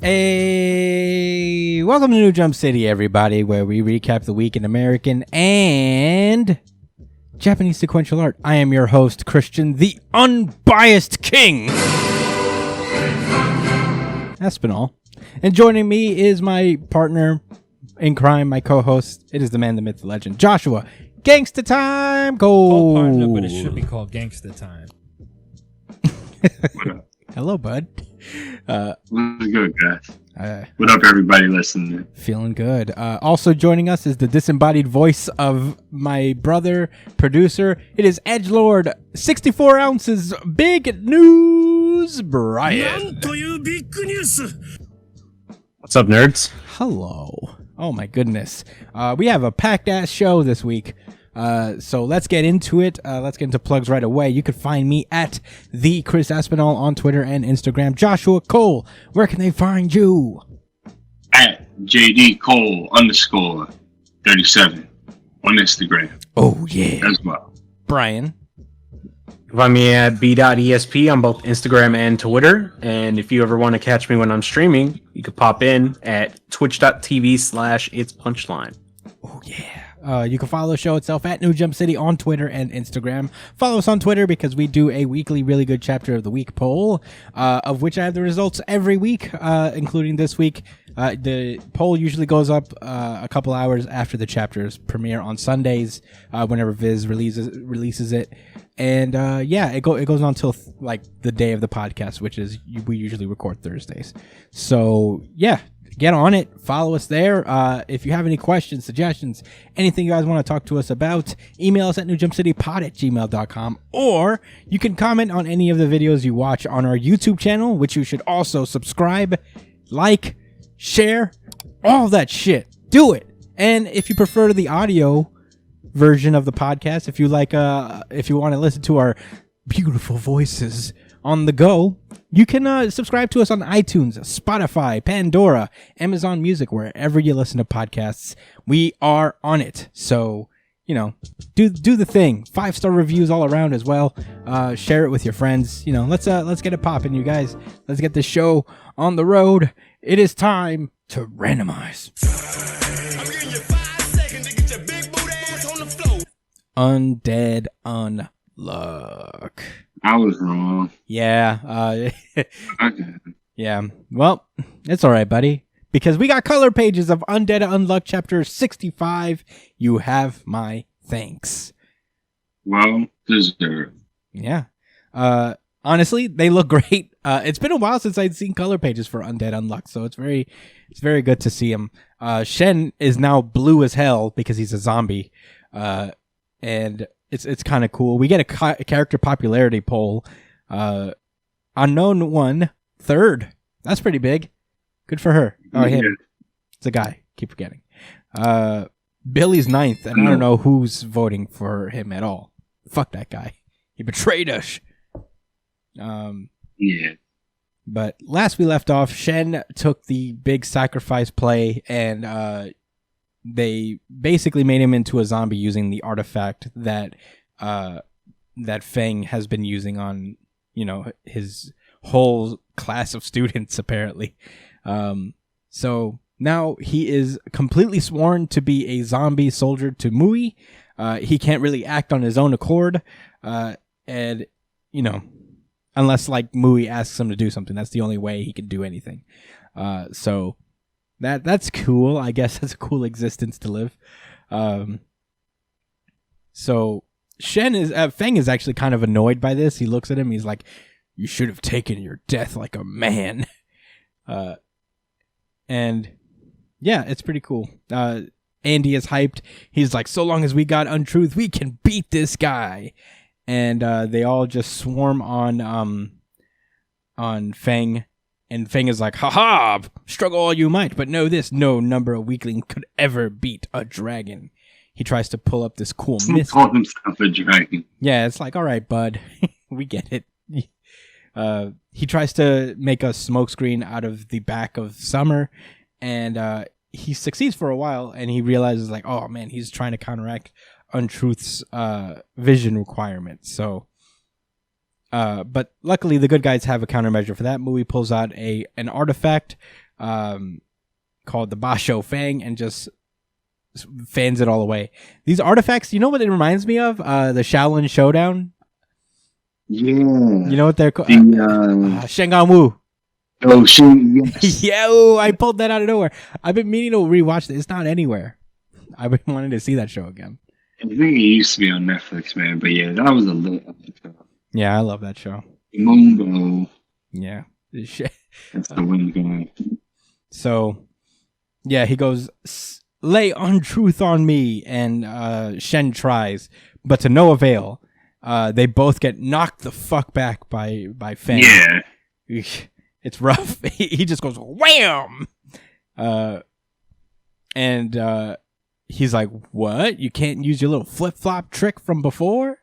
Hey, welcome to New Jump City, everybody, where we recap the week in American and Japanese sequential art. I am your host, Christian, the unbiased king, Espinal. And joining me is my partner in crime, my co-host. It is the man, the myth, the legend, Joshua. Gangsta time, go! Called partner, but it should be called gangsta time. Hello, bud. What's good, guys? What up, everybody listening? Feeling good. Also joining us is the disembodied voice of my brother, producer. It is Edgelord, 64 ounces, big news, Brian. What's up, nerds? Hello. Oh, my goodness. We have a packed-ass show this week. So let's get into it. Let's get into plugs right away. You can find me at the Chris Aspinall on Twitter and Instagram. Joshua Cole, where can they find you? At JD Cole _37 on Instagram. Oh, yeah. As well. Brian. Find me at b.esp on both Instagram and Twitter. And if you ever want to catch me when I'm streaming, you can pop in at twitch.tv/itspunchline. Oh, yeah. You can follow the show itself at New Jump City on Twitter and Instagram. Follow us on Twitter because we do a weekly really good chapter of the week poll, of which I have the results every week, including this week. The poll usually goes up a couple hours after the chapters premiere on Sundays, whenever Viz releases it. And it goes on till like the day of the podcast, which is we usually record Thursdays. So yeah. Get on it. Follow us there. If you have any questions, suggestions, anything you guys want to talk to us about, email us at newjumpcitypod@gmail.com, or you can comment on any of the videos you watch on our YouTube channel, which you should also subscribe, like, share, all that shit. Do it. And if you prefer the audio version of the podcast, if you want to listen to our beautiful voices on the go, you can subscribe to us on iTunes, Spotify, Pandora, Amazon Music, wherever you listen to podcasts. We are on it. So, do the thing. 5-star reviews all around as well. Share it with your friends. Let's get it popping, you guys. Let's get this show on the road. It is time to randomize. I'm giving you 5 seconds to get your big boot ass on the floor. Undead Unluck. I was wrong. Yeah. Okay. Yeah. Well, it's all right, buddy. Because we got color pages of Undead Unluck Chapter 65. You have my thanks. Well deserved. Yeah. Honestly, they look great. It's been a while since I'd seen color pages for Undead Unluck, so it's very good to see him. Shen is now blue as hell because he's a zombie. And it's kind of cool. We get a character popularity poll. Unknown one, 3rd. That's pretty big. Good for her. Oh, him. Yeah. It's a guy. Keep forgetting. Billy's 9th, and I don't know who's voting for him at all. Fuck that guy. He betrayed us. Yeah. But last we left off, Shen took the big sacrifice play, and they basically made him into a zombie using the artifact that Feng has been using on, his whole class of students, apparently. So now he is completely sworn to be a zombie soldier to Mui. He can't really act on his own accord. And, unless like Mui asks him to do something, that's the only way he can do anything. So that's cool. I guess that's a cool existence to live. So Feng is actually kind of annoyed by this. He looks at him. He's like, "You should have taken your death like a man." And yeah, it's pretty cool. Andy is hyped. He's like, "So long as we got Untruth, we can beat this guy." And they all just swarm on Feng. And Feng is like, "Ha-ha! Struggle all you might, but know this, no number of weaklings could ever beat a dragon." He tries to pull up this cool mist. Call himself a dragon. Yeah, it's like, all right, bud. We get it. He tries to make a smokescreen out of the back of Summer, and he succeeds for a while, and he realizes, like, oh, man, he's trying to counteract Untruth's vision requirements. So But luckily, the good guys have a countermeasure for that. Mui pulls out an artifact called the Basho Fang and just fans it all away. These artifacts, you know what it reminds me of? The Shaolin Showdown. Yeah. You know what they're called? Shengan Wu. Oh, yes. Yeah, I pulled that out of nowhere. I've been meaning to rewatch it. It's not anywhere. I've been wanting to see that show again. I think it used to be on Netflix, man. But yeah, that was a lit show. Yeah, I love that show. Mungo. Yeah. That's the wind guy. So, yeah, he goes, lay untruth on me, and Shen tries, but to no avail. They both get knocked the fuck back by Fang. Yeah. It's rough. He just goes wham! And he's like, what? You can't use your little flip-flop trick from before?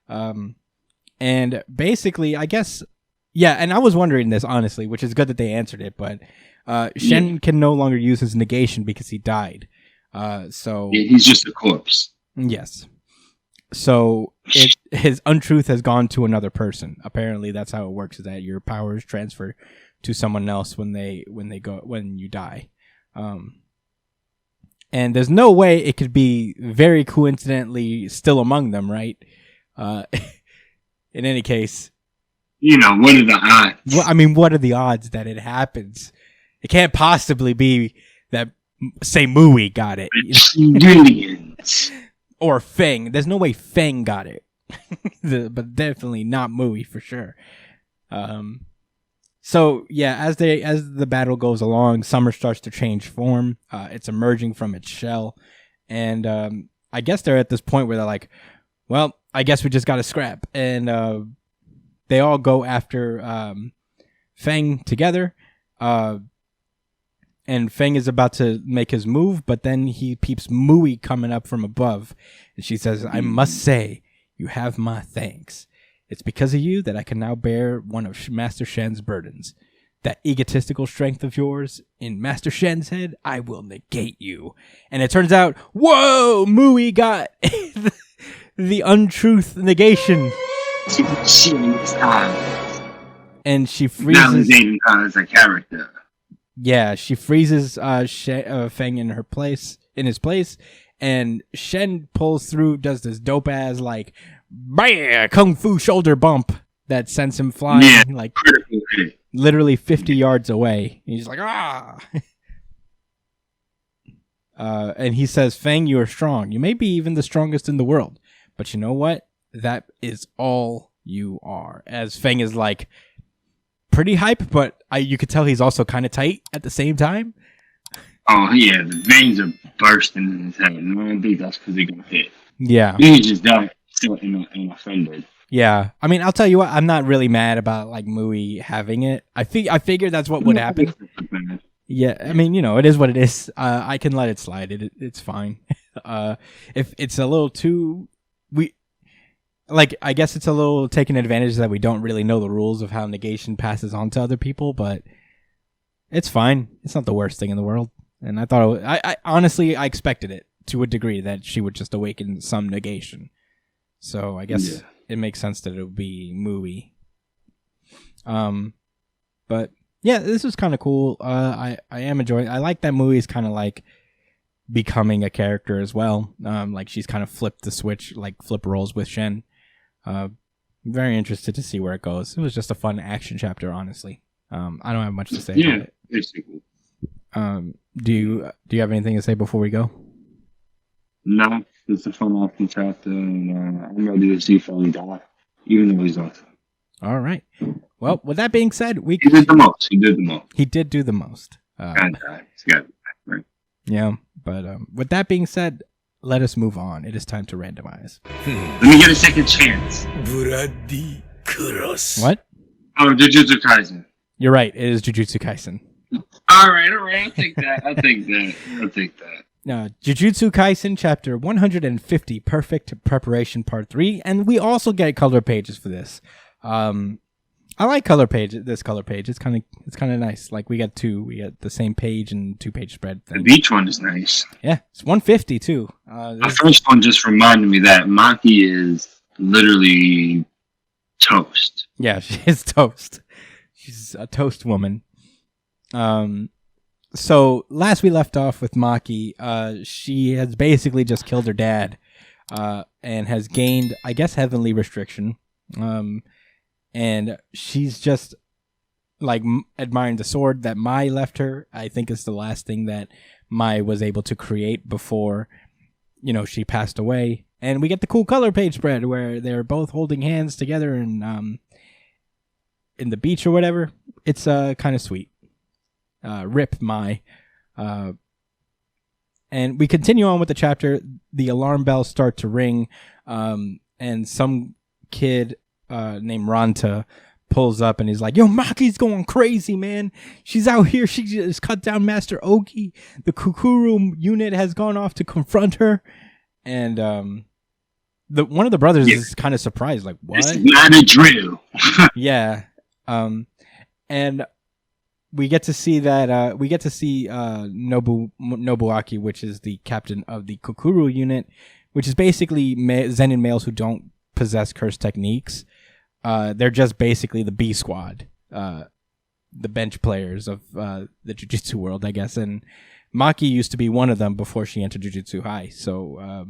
And basically, I guess, yeah, and I was wondering this, honestly, which is good that they answered it, but Shen can no longer use his negation because he died. So yeah, he's just a corpse. Yes. So his untruth has gone to another person. Apparently, that's how it works: is that your powers transfer to someone else when you die. And there's no way it could be very coincidentally still among them, right? In any case, you know, what are the odds? Well, I mean, what are the odds that it happens? It can't possibly be that, say, Mui got it. Millions. Or Feng. There's no way Feng got it. But definitely not Mui for sure. So yeah, as the battle goes along, Summer starts to change form. It's emerging from its shell. And I guess they're at this point where they're like, well, I guess we just gotta scrap. And they all go after Feng together. And Feng is about to make his move, but then he peeps Mui coming up from above. And she says, I must say, you have my thanks. It's because of you that I can now bear one of Master Shen's burdens. That egotistical strength of yours, in Master Shen's head, I will negate you. And it turns out, whoa, Mui got the untruth negation. And she freezes. Now he's dating her as a character. Yeah, she freezes Feng in his place, and Shen pulls through, does this dope ass like bam, kung fu shoulder bump that sends him flying like literally 50 yards away. And he's like, ah. And he says, Feng, you are strong. You may be even the strongest in the world, but you know what? That is all you are. As Feng is like pretty hype, but you could tell he's also kind of tight at the same time. Oh yeah, the veins are bursting in his head. And I don't think that's because he got hit. Yeah, he just died still offended. Yeah, I mean, I'll tell you what, I'm not really mad about like Mui having it. I figured that's what would happen. Yeah, I mean, you know, it is what it is. I can let it slide. It's fine. If it's a little too, I guess it's a little taking advantage that we don't really know the rules of how negation passes on to other people, but it's fine. It's not the worst thing in the world. And I thought, I honestly, I expected it to a degree that she would just awaken some negation. So I guess it makes sense that it would be Mui. But yeah, this is kind of cool. I am enjoying. I like that Mui is kind of like becoming a character as well. Like she's kind of flipped the switch, like flip roles with Shen. Very interested to see where it goes. It was just a fun action chapter, honestly. I don't have much to say about it. Basically. Do you have anything to say before we go? No, it's a fun action chapter, and I'm ready to see Feng die, even though he's awesome. All right. Well, with that being said, he did the most. He did do the most. Right. Yeah, but with that being said, let us move on. It is time to randomize. Let me get a second chance. What? Oh, Jujutsu Kaisen. You're right. It is Jujutsu Kaisen. All right. I'll take that. Jujutsu Kaisen Chapter 150, Perfect Preparation Part 3, and we also get color pages for this. I like this color page. It's kind of nice. Like we got two. We got the same page and 2-page spread thing. The beach one is nice. Yeah, it's 150 too. The first one just reminded me that Maki is literally toast. Yeah, she is toast. She's a toast woman. So last we left off with Maki, she has basically just killed her dad, and has gained, I guess, heavenly restriction. And she's just like admiring the sword that Mai left her. I think it's the last thing that Mai was able to create before, she passed away. And we get the cool color page spread where they're both holding hands together in the beach or whatever. It's kind of sweet. Rip Mai. And we continue on with the chapter. The alarm bells start to ring, and some kid named Ranta pulls up and he's like, "Yo, Maki's going crazy, man. She's out here. She just cut down Master Ogi. The Kukuru unit has gone off to confront her." And one of the brothers is kind of surprised, like, "What? It's not a drill." Yeah. And we get to see that Nobuaki, which is the captain of the Kukuru unit, which is basically Zenin males who don't possess curse techniques. They're just basically the B squad, the bench players of the Jujutsu world, I guess. And Maki used to be one of them before she entered Jujutsu High. So,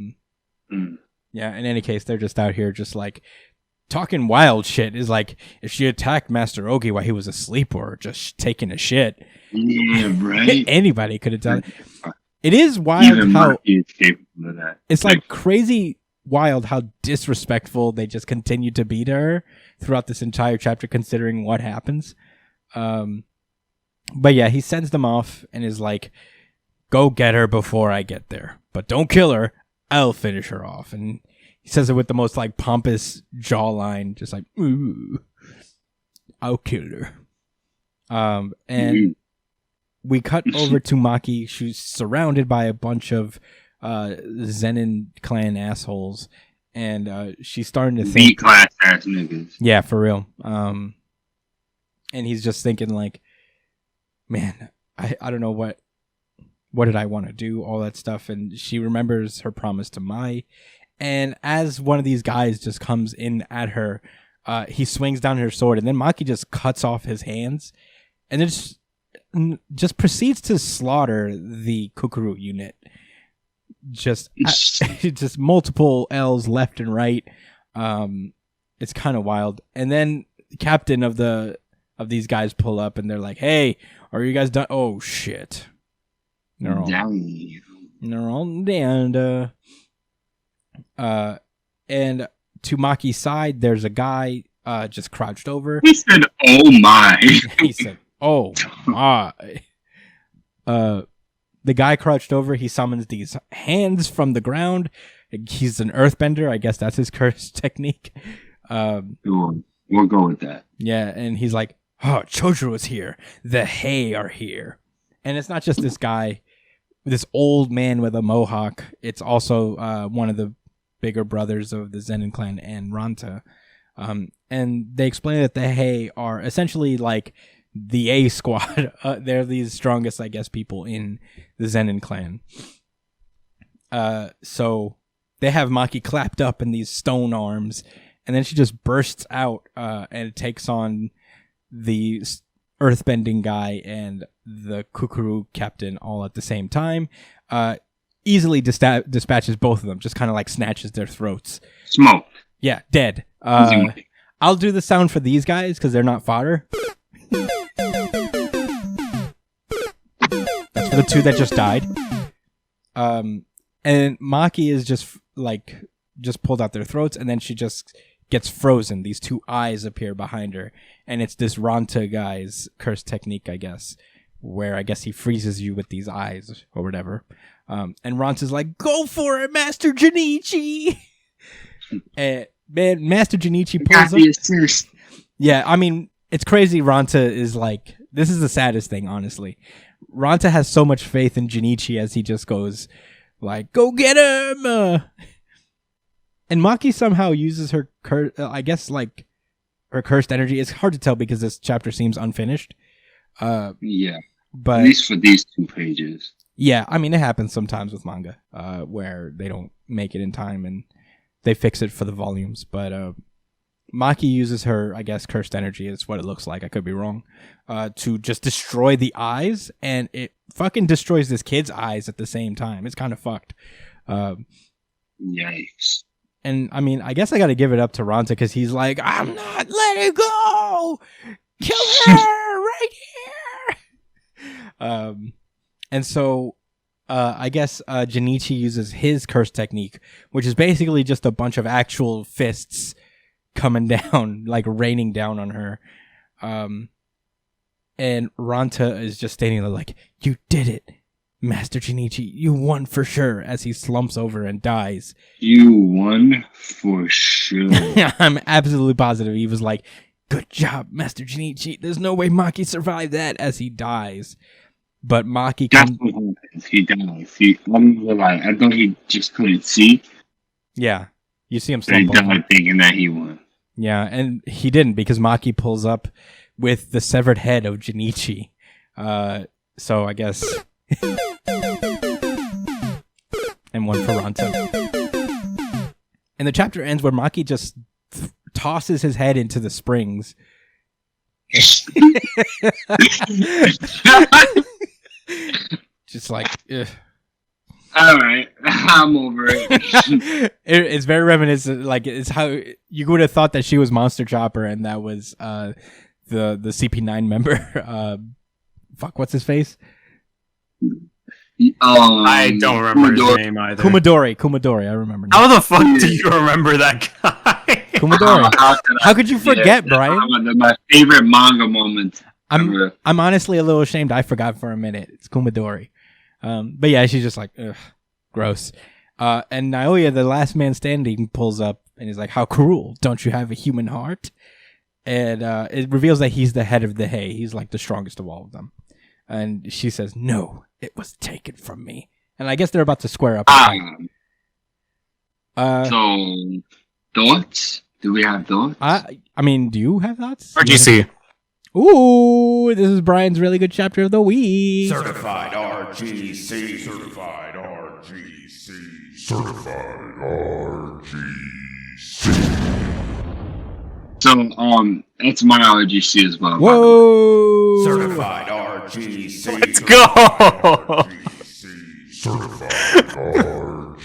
yeah, in any case, they're just out here just like talking wild shit. Is like, if she attacked Master Ogi while he was asleep or just taking a shit, yeah, right. Anybody could have done it. It is wild. Even how is capable of that. It's like crazy wild how disrespectful they just continue to be to her throughout this entire chapter, considering what happens. But yeah, he sends them off and is like, "Go get her before I get there, but don't kill her. I'll finish her off." And he says it with the most like pompous jawline, just like, "Ooh, I'll kill her." And we cut over to Maki. She's surrounded by a bunch of Zenin clan assholes, and she's starting to think B-class ass niggas. Yeah, for real. And he's just thinking like, man, I don't know what did I want to do, all that stuff. And she remembers her promise to Mai, and as one of these guys just comes in at her, he swings down her sword, and then Maki just cuts off his hands, and then just proceeds to slaughter the Kukuru unit. Just multiple L's left and right. It's kind of wild. And then the captain of these guys pull up and they're like, "Hey, are you guys done?" Oh shit! They're all down. And to Maki's side, there's a guy just crouched over. He said, "Oh my!" He said, "Oh my!" The guy crouched over. He summons these hands from the ground. He's an earthbender. I guess that's his curse technique. Sure. We'll go with that. Yeah, and he's like, "Oh, Chojuro is here. The Hei are here." And it's not just this guy, this old man with a mohawk. It's also one of the bigger brothers of the Zenin clan and Ranta. And they explain that the Hei are essentially like the A squad. They're the strongest, I guess, people in the Zenin clan. So they have Maki clapped up in these stone arms, and then she just bursts out and takes on the earthbending guy and the Kukuru captain all at the same time. Easily dispatches both of them, just kind of like snatches their throats. Smoke. Yeah, dead. I'll do the sound for these guys because they're not fodder. That's for the two that just died. And Maki is just pulled out their throats, and then she just gets frozen. These two eyes appear behind her, and it's this Ranta guy's curse technique, I guess, where I guess he freezes you with these eyes or whatever. And Ranta's like, "Go for it, Master Junichi!" And man, Master Junichi pulls up. Yeah, I mean, it's crazy. Ranta is like, this is the saddest thing, honestly. Ranta has so much faith in Junichi as he just goes like, "Go get him!" And Maki somehow uses her, I guess, like her cursed energy. It's hard to tell because this chapter seems unfinished. Yeah, but at least for these 2 pages. Yeah, I mean, it happens sometimes with manga where they don't make it in time and they fix it for the volumes. But Maki uses her, I guess, cursed energy is what it looks like. I could be wrong. To just destroy the eyes, and it fucking destroys this kid's eyes at the same time. It's kind of fucked. Yikes. And I mean, I guess I got to give it up to Ranta because he's like, I'm not letting go. Kill her right here. And so, I guess Junichi uses his curse technique, which is basically just a bunch of actual fists coming down, like raining down on her. And Ranta is just standing there like, you did it, Master Junichi. You won for sure, as he slumps over and dies. You won for sure. I'm absolutely positive he was like, good job, Master Junichi. There's no way Maki survived that, as he dies. But Maki That's what happens. He dies. I thought he just couldn't see. Yeah. You see him But he slump over. died thinking that he won. Yeah, and he didn't because Maki pulls up with the severed head of Junichi. So I guess... and one for Ranta. And the chapter ends where Maki just tosses his head into the springs. Just like, ugh. All right, I'm over it. It's very reminiscent. Like, it's how you would have thought that she was Monster Chopper, and that was the CP9 member. Fuck, what's his face? I don't remember his name either. Kumadori. I remember now. How the fuck do you remember that guy? Kumadori. How could you forget, Brian? My favorite manga moment. I'm honestly a little ashamed. I forgot for a minute. It's Kumadori. But yeah, she's just like, ugh, gross. And Naoya, the last man standing, pulls up and he's like, how cruel. Don't you have a human heart? And it reveals that he's the head of the Hay. He's like the strongest of all of them. And she says, no, it was taken from me. And I guess they're about to square up. So, thoughts? Do we have thoughts? I mean, do you have thoughts? RGC. Ooh, this is Brian's really good chapter of the week. Certified RGC. Certified RGC. Certified RGC. So, it's my RGC as well. Whoa! Certified RGC. Let's go! RGC. Certified RGC.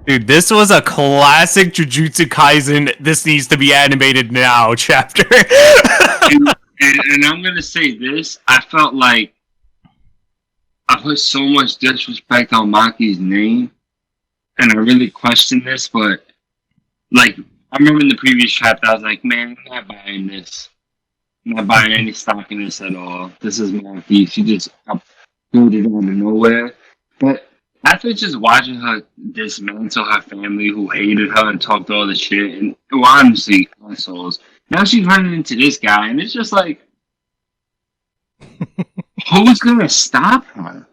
Dude, this was a classic Jujutsu Kaisen, this needs to be animated now chapter. and I'm gonna say this, I felt like I put so much disrespect on Maki's name, and I really questioned this, but like, I remember in the previous chapter, I was like, man, I'm not buying this. I'm not buying any stock in this at all. This is Maki. She just uploaded out of nowhere. But after just watching her dismantle her family who hated her and talked all this shit, and well, honestly, assholes, now she's running into this guy, and it's just like, who's gonna stop her?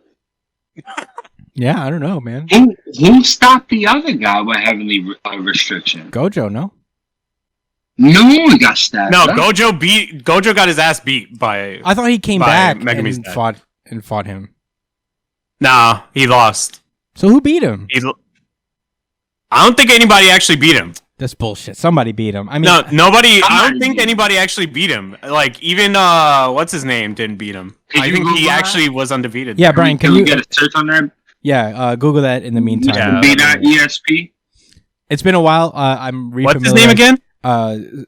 Yeah, I don't know, man. Who stopped the other guy by having the restriction? Gojo, no? No one got stabbed. No, right? Gojo got his ass beat by... I thought he came by back Megumi's and dad. fought him. Nah, he lost. So who beat him? I don't think anybody actually beat him. That's bullshit. Somebody beat him. I mean, No, nobody. I don't think anybody actually beat him. Like, even what's his name didn't beat him. I think he actually was undefeated. yeah, Brian, Can we get a search on that? Yeah, Google that in the meantime. Yeah. B.ESP? It's been a while. I'm What's his name again? Toji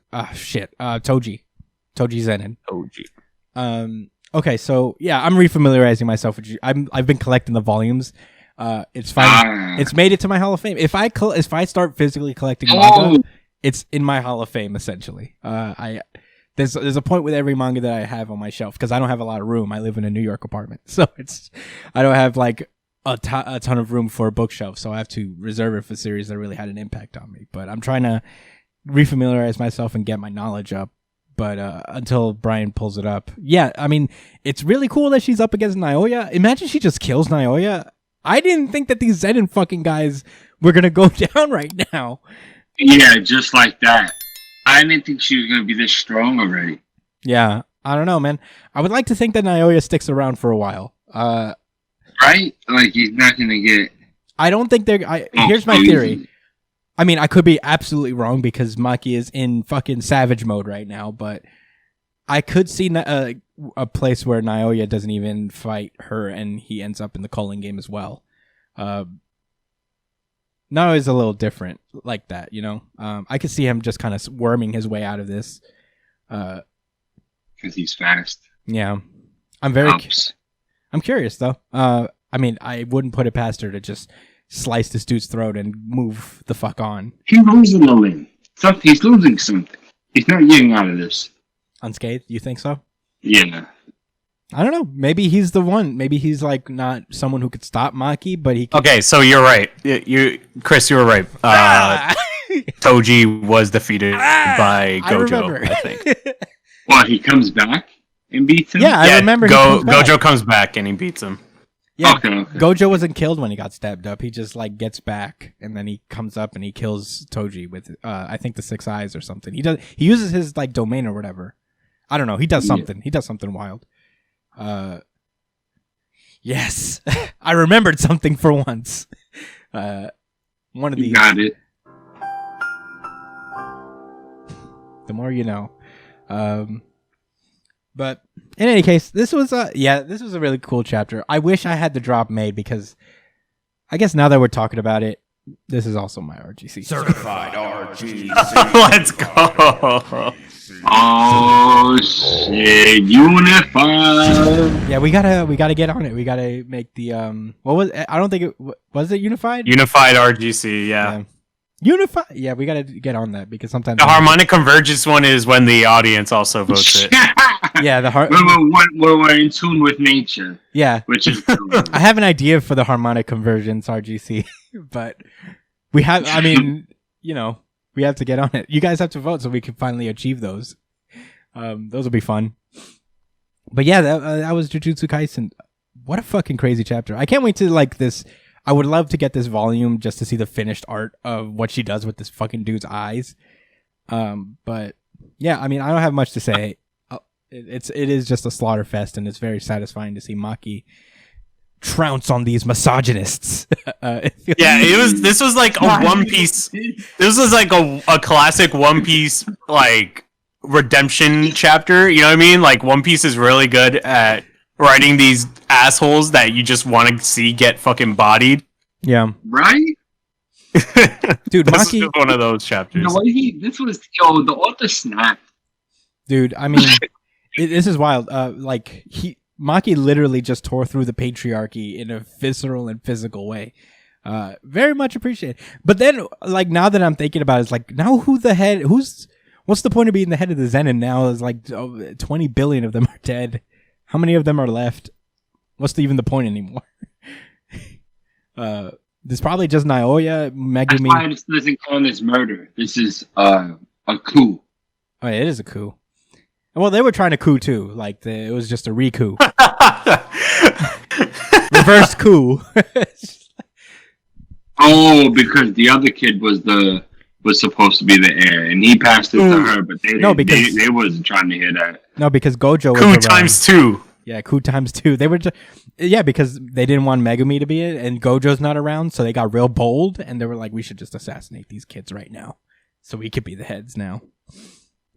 Zenin. Toji. Okay, so yeah, I'm refamiliarizing myself with you. I've been collecting the volumes. It's fine. It's made it to my Hall of Fame. If I start physically collecting manga, it's in my Hall of Fame essentially. There's a point with every manga that I have on my shelf because I don't have a lot of room. I live in a New York apartment, so I don't have like a ton of room for a bookshelf, so I have to reserve it for series that really had an impact on me. But I'm trying to refamiliarize myself and get my knowledge up. But until Brian pulls it up, yeah, I mean, it's really cool that she's up against Naoya. Imagine she just kills Naoya. I didn't think that these Zenin fucking guys were gonna go down right now. Yeah, just like that. I didn't think she was gonna be this strong already. Yeah, I don't know, man. I would like to think that Naoya sticks around for a while. Right? Like, he's not gonna get... I don't think they're... Here's my theory. I mean, I could be absolutely wrong because Maki is in fucking savage mode right now, but I could see a place where Naoya doesn't even fight her and he ends up in the calling game as well. Naoya's a little different like that, you know? I could see him just kind of worming his way out of this. Because he's fast. Yeah. I'm curious, though. I mean, I wouldn't put it past her to just slice this dude's throat and move the fuck on. He's losing the limb. He's losing something. He's not getting out of this. Unscathed? You think so? Yeah. I don't know. Maybe he's the one. Maybe he's like not someone who could stop Maki, but he. Okay, so you're right. Chris, you were right. Toji was defeated by Gojo, I think. Well, he comes back and beats him? Yeah, I remember. Gojo comes back and he beats him. Yeah, okay. Gojo wasn't killed when he got stabbed up. He just like gets back and then he comes up and he kills Toji with I think the 6 eyes or something. He uses his like domain or whatever. I don't know. He does something. He does something wild. Yes. I remembered something for once. One of these. You got it. The more you know. But in any case, this was a really cool chapter. I wish I had the drop made because I guess now that we're talking about it, this is also my RGC. Certified RGC. Let's go. Oh shit! Unified. Yeah, we gotta get on it. We gotta make the What was? I don't think it was it unified. Unified RGC. Yeah. Unified. Yeah, we gotta get on that because sometimes The harmonic convergence one is when the audience also votes it. Yeah, we're in tune with nature. Yeah, Which is I have an idea for the harmonic convergence RGC, but we have. I mean, you know, we have to get on it. You guys have to vote so we can finally achieve those. Those will be fun. But yeah, that was Jujutsu Kaisen. What a fucking crazy chapter! I can't wait to like this. I would love to get this volume just to see the finished art of what she does with this fucking dude's eyes. But yeah, I mean, I don't have much to say. It is just a slaughter fest, and it's very satisfying to see Maki trounce on these misogynists. This was like a One Piece. This was like a classic One Piece like redemption chapter. You know what I mean? Like One Piece is really good at writing these assholes that you just want to see get fucking bodied. Yeah. right. Dude, This Maki, is one of those chapters. The author snapped. dude, I mean, this is wild. Maki literally just tore through the patriarchy in a visceral and physical way. Very much appreciated. But then, like, now that I'm thinking about it, it's like, now what's the point of being the head of the Zenin now? Is like 20 billion of them are dead. How many of them are left? What's even the point anymore? There's probably just Naoya, Megumi. That's why this doesn't count as murder. This is a coup. Oh, yeah, it is a coup. Well, they were trying to coup too. Like it was just a re-coup, reverse coup. Oh, because the other kid was supposed to be the heir, and he passed it to her, but they wasn't trying to hear that. No, because Gojo was Coup around. times 2. Yeah, coup times 2. They were because they didn't want Megumi to be it, and Gojo's not around, so they got real bold, and they were like, we should just assassinate these kids right now, so we could be the heads now.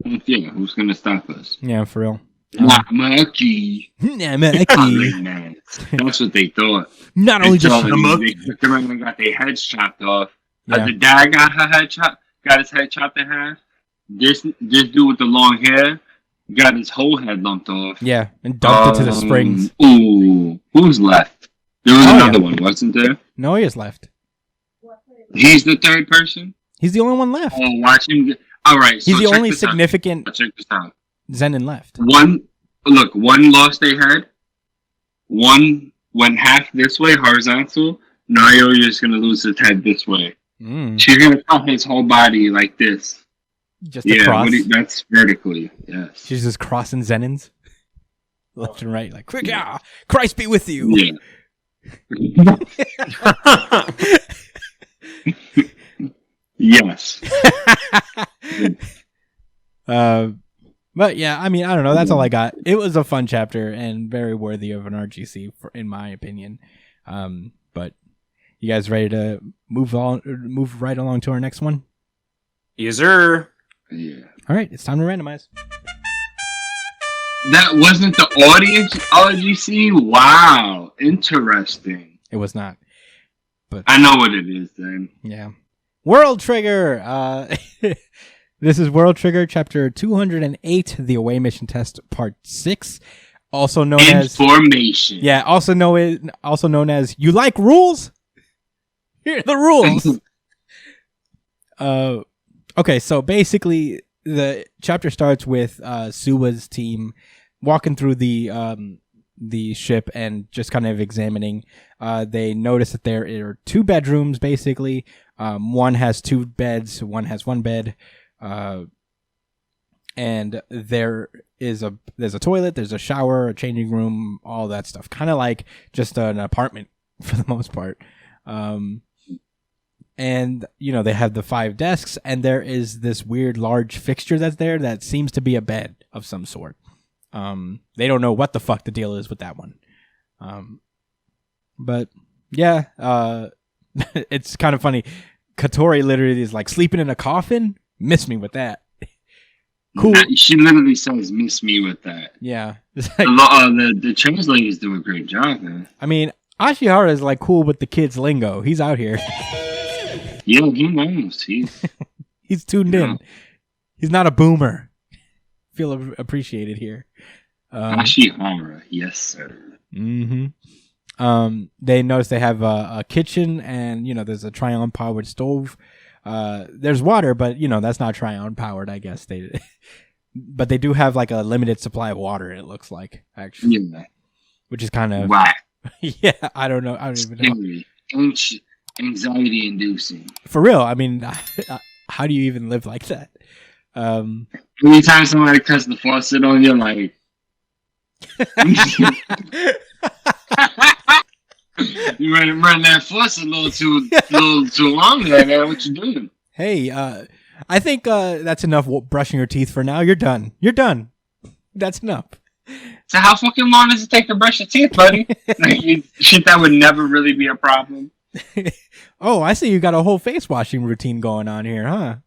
Yeah, who's gonna stop us? Yeah, for real. Maki. Maki. Man, that's what they thought. Not only just they took them and got their heads chopped off. Yeah. The dad got his head chopped in half. This dude with the long hair got his whole head lumped off. Yeah, and dumped into the springs. Ooh, who's left? There was another one, wasn't there? No, he is left. He's the third person. He's the only one left. Oh, watch him. All right, so He's the only this out. significant Check this out. Zenin left. One lost their head. One went half this way, horizontal. Naoya is gonna lose his head this way. She's gonna cut his whole body like this. Just a cross. That's vertically. Yes. She's just crossing Zenins left and right, like quick, Christ be with you. Yeah. Yes. But yeah, I mean, I don't know. That's all I got. It was a fun chapter and very worthy of an RGC, in my opinion. But You guys ready to move right along to our next one? Yes, sir. Yeah. All right, it's time to randomize. That wasn't the audience RGC? Wow. Interesting. It was not. But I know what it is then. yeah. World Trigger! This is World Trigger, Chapter 208, The Away Mission Test, Part 6. Also known Information. also known as You Like Rules? Here are the rules. Okay, so basically the chapter starts with Suwa's team walking through the ship and just kind of examining. They notice that there are 2 bedrooms basically. One has 2 beds, one has 1 bed. And there's a toilet, there's a shower, a changing room, all that stuff. Kind of like just an apartment for the most part. And, they have the 5 desks, and there is this weird large fixture that's there that seems to be a bed of some sort. They don't know what the fuck the deal is with that one. But, yeah, it's kind of funny. Katori literally is like, sleeping in a coffin? Miss me with that. Cool. She literally says, miss me with that. Yeah. The translators do a great job, man. I mean, Ashihara is like cool with the kids' lingo. He's out here. Yeah, he knows. He's tuned in. He's not a boomer. Feel appreciated here. Ashihara, yes, sir. Mm-hmm. They notice they have a kitchen, and there's a Tryon powered stove. There's water, but that's not Tryon powered. I guess but they do have like a limited supply of water. It looks like actually, which is kind of wow. Yeah, I don't know. I don't even know. Anxiety inducing. For real. I mean, how do you even live like that? Anytime somebody cuts the faucet on you, like. You run that faucet a little too long there, man. What you doing? Hey, I think that's enough brushing your teeth for now. You're done. That's enough. So how fucking long does it take to brush your teeth, buddy? Shit, that would never really be a problem. Oh, I see you got a whole face washing routine going on here, huh?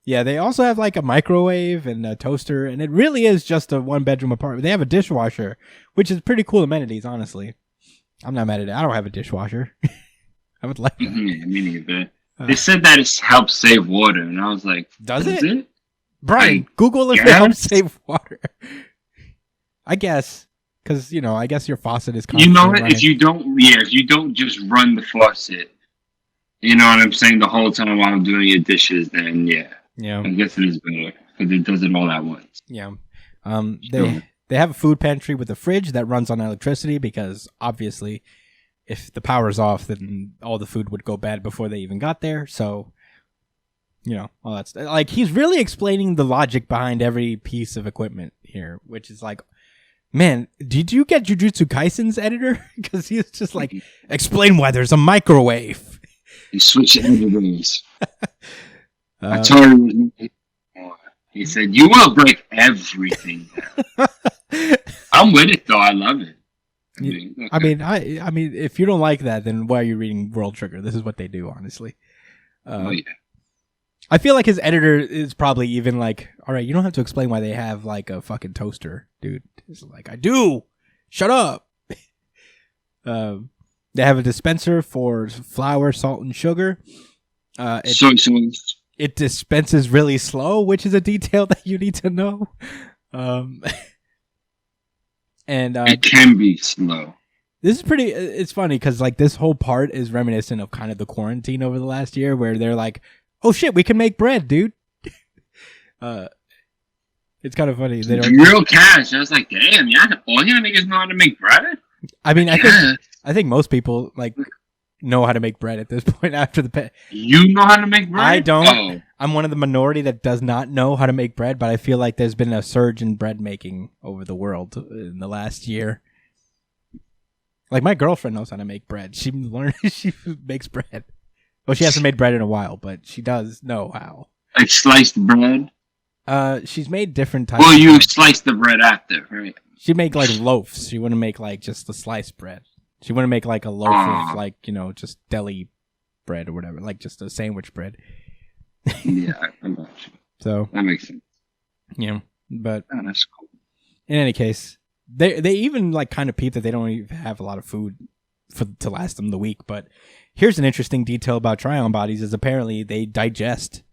Yeah, they also have like a microwave and a toaster, and it really is just a 1-bedroom apartment. They have a dishwasher, which is pretty cool amenities, honestly. I'm not mad at it. I don't have a dishwasher. I would like that. Me neither. They said that it helps save water, and I was like, does it? Brian, Google if it helps save water. I guess, because, I guess your faucet is constantly running. If you don't just run the faucet, you know what I'm saying, the whole time while I'm doing your dishes, then yeah. Yeah, I guess it is better because it does it all at once. Yeah, they have a food pantry with a fridge that runs on electricity because obviously, if the power's off, then all the food would go bad before they even got there. So, all that's like he's really explaining the logic behind every piece of equipment here, which is like, man, did you get Jujutsu Kaisen's editor? Because he's just like, explain why there's a microwave. You switch editors. I told him, he said, you will break everything down. I'm with it, though. I love it. I mean, if you don't like that, then why are you reading World Trigger? This is what they do, honestly. Yeah. I feel like his editor is probably even like, all right, you don't have to explain why they have like a fucking toaster, dude. It's like, I do. Shut up. They have a dispenser for flour, salt, and sugar. It dispenses really slow, which is a detail that you need to know. It can be slow. This is pretty. It's funny because like this whole part is reminiscent of kind of the quarantine over the last year, where they're like, "Oh shit, we can make bread, dude." It's kind of funny. They don't real cash. I was like, "Damn, all y'all niggas know how to make bread." I mean, I think most people like know how to make bread at this point after the pet. You know how to make bread? I don't. Oh. I'm one of the minority that does not know how to make bread, but I feel like there's been a surge in bread making over the world in the last year. Like my girlfriend knows how to make bread. She learned she makes bread. Well, she hasn't made bread in a while, but she does know how. Like sliced bread? She's made different types. Well, you slice the bread after, right? She'd make like loaves. She wouldn't make like just the sliced bread. She wouldn't make like a loaf of like, just deli bread or whatever, like just a sandwich bread. Yeah, I got you. So that makes sense. Yeah, but that's cool. In any case, they even like kind of peep that they don't even have a lot of food to last them the week. But here's an interesting detail about Tryon bodies: is apparently they digest,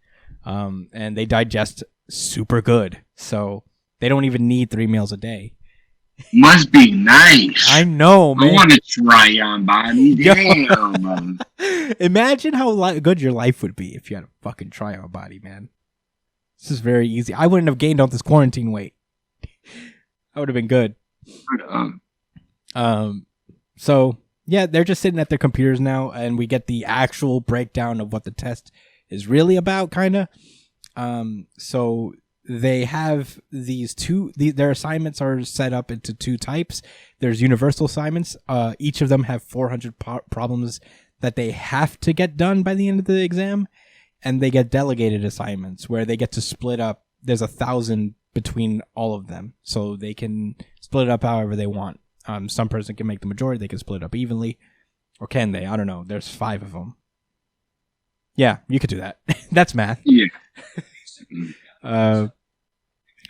and they digest super good. So they don't even need 3 meals a day. Must be nice. I know, man. I want to try on body. Damn. Imagine how good your life would be if you had a fucking try-on body, man. This is very easy. I wouldn't have gained all this quarantine weight. I would have been good. So yeah, they're just sitting at their computers now, and we get the actual breakdown of what the test is really about, kind of. So they have these their assignments are set up into 2 types. There's universal assignments. Each of them have 400 problems that they have to get done by the end of the exam. And they get delegated assignments where they get to split up. There's 1,000 between all of them. So they can split it up however they want. Some person can make the majority. They can split it up evenly. Or can they? I don't know. There's 5 of them. Yeah, you could do that. That's math. Yeah.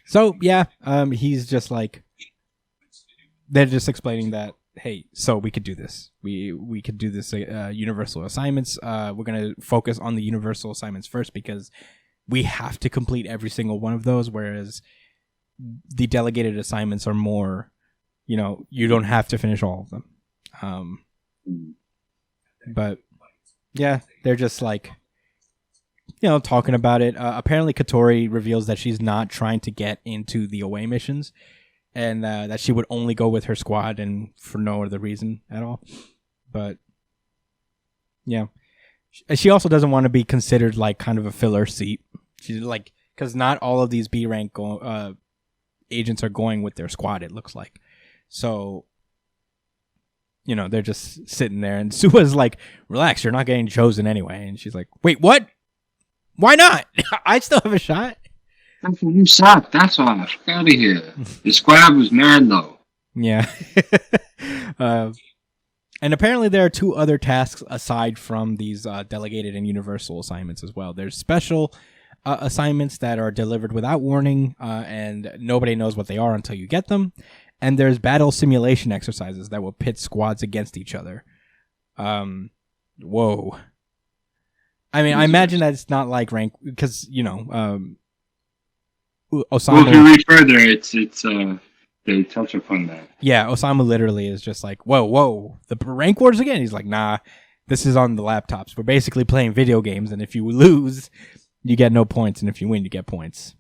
So yeah, he's just like, they're just explaining that, hey, so we could do this. We could do this universal assignments. We're gonna focus on the universal assignments first because we have to complete every single one of those. Whereas the delegated assignments are more, you don't have to finish all of them. But yeah, they're just like, talking about it. Apparently Katori reveals that she's not trying to get into the away missions, and that she would only go with her squad and for no other reason at all. But yeah, she also doesn't want to be considered like kind of a filler seat. She's like, because not all of these B rank agents are going with their squad, it looks like. So, they're just sitting there, and Sua's like, relax, you're not getting chosen anyway. And she's like, wait, what? Why not? I still have a shot. You suck. That's why. Get out of here. The squad was mad though. Yeah. And apparently there are 2 other tasks aside from these delegated and universal assignments as well. There's special assignments that are delivered without warning, and nobody knows what they are until you get them. And there's battle simulation exercises that will pit squads against each other. Whoa. I mean, I imagine that it's not like rank, because, Osamu... Well, if you read further, it's they touch upon that. Yeah, Osamu literally is just like, whoa, the rank wars again? He's like, nah, this is on the laptops. We're basically playing video games, and if you lose, you get no points, and if you win, you get points.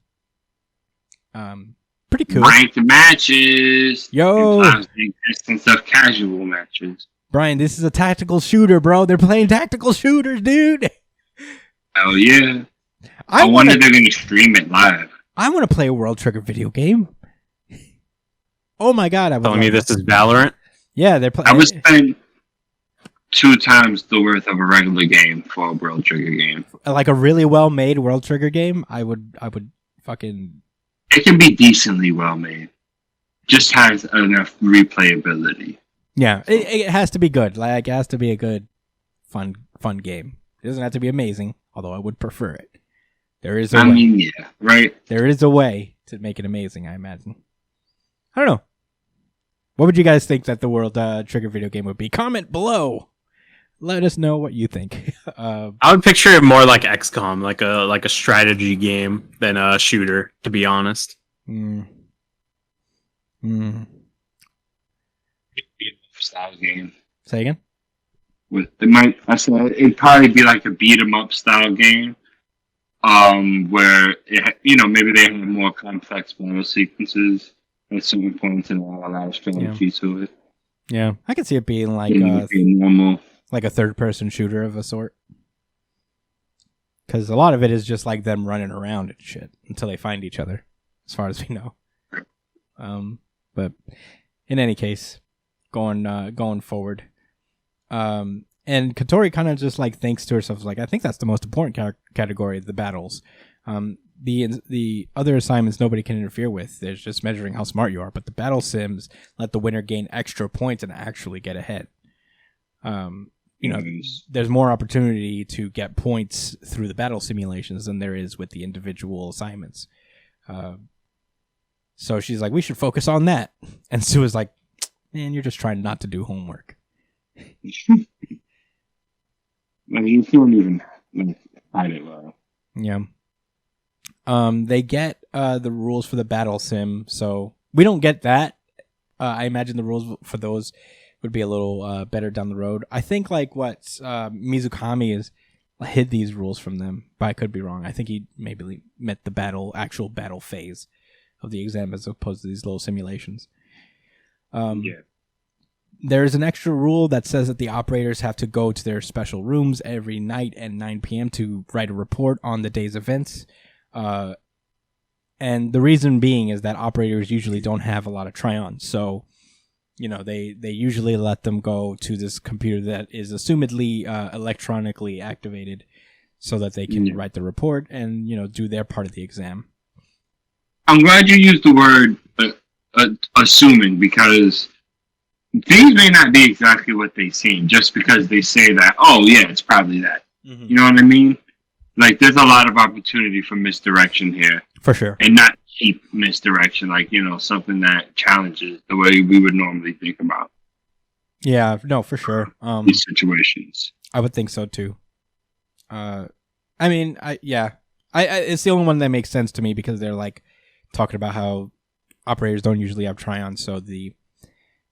Pretty cool. Ranked matches. Yo! Implies the existence of casual matches. Brian, this is a tactical shooter, bro. They're playing tactical shooters, dude. Oh, yeah. I wonder if they're going to stream it live. I want to play a World Trigger video game. Oh my god! Telling me this is Valorant? Yeah, they're playing. I would spend 2 times the worth of a regular game for a World Trigger game. Like a really well made World Trigger game. I would fucking. It can be decently well made. Just has enough replayability. Yeah, it has to be good. Like, it has to be a good, fun game. It doesn't have to be amazing, although I would prefer it. There is a way. I mean, yeah, right? There is a way to make it amazing, I imagine. I don't know. What would you guys think that the World Trigger video game would be? Comment below. Let us know what you think. I would picture it more like XCOM, like a strategy game than a shooter, to be honest. It'd be a style game. Say again? It'd probably be like a beat 'em up style game. Where maybe they have more complex battle sequences at certain points and a lot of strategy to it. Yeah, I can see it being like normal, like a third-person shooter of a sort. Because a lot of it is just like them running around and shit until they find each other, as far as we know. But in any case, going forward, and Katori kind of just like thinks to herself, like, I think that's the most important category, the battles. The other assignments nobody can interfere with. There's just measuring how smart you are. But the battle sims let the winner gain extra points and actually get ahead. There's more opportunity to get points through the battle simulations than there is with the individual assignments. So she's like, we should focus on that. And Sue is like, man, you're just trying not to do homework. You can't even hide it well. Yeah. They get the rules for the battle sim, so we don't get that. I imagine the rules for those would be a little better down the road. I think Mizukami is hid these rules from them, but I could be wrong. I think he maybe meant the actual battle phase of the exam as opposed to these little simulations. There's an extra rule that says that the operators have to go to their special rooms every night at 9 p.m. to write a report on the day's events. And the reason being is that operators usually don't have a lot of try-ons. So, they usually let them go to this computer that is assumedly electronically activated so that they can write the report and, do their part of the exam. I'm glad you used the word assuming, because things may not be exactly what they seem just because they say that, oh, yeah, it's probably that. Mm-hmm. You know what I mean? Like, there's a lot of opportunity for misdirection here. For sure. And not cheap misdirection, something that challenges the way we would normally think about. Yeah, no, for sure. These situations. I would think so, too. It's the only one that makes sense to me because they're, talking about how operators don't usually have try-ons, so the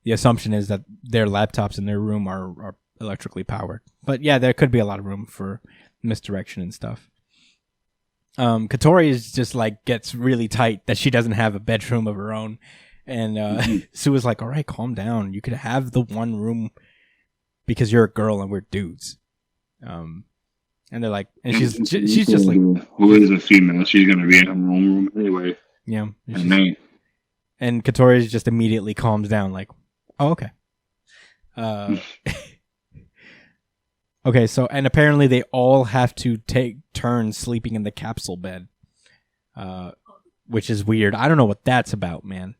assumption is that their laptops in their room are electrically powered. But yeah, there could be a lot of room for misdirection and stuff. Katori is just gets really tight that she doesn't have a bedroom of her own, and Sue is like, "All right, calm down. You could have the one room because you're a girl and we're dudes." And they're like, and she's just like, who is a female? She's gonna be in her own room anyway. Yeah, and Katori just immediately calms down, like, "Oh, okay." Okay, so, and apparently they all have to take turns sleeping in the capsule bed, which is weird. I don't know what that's about, man.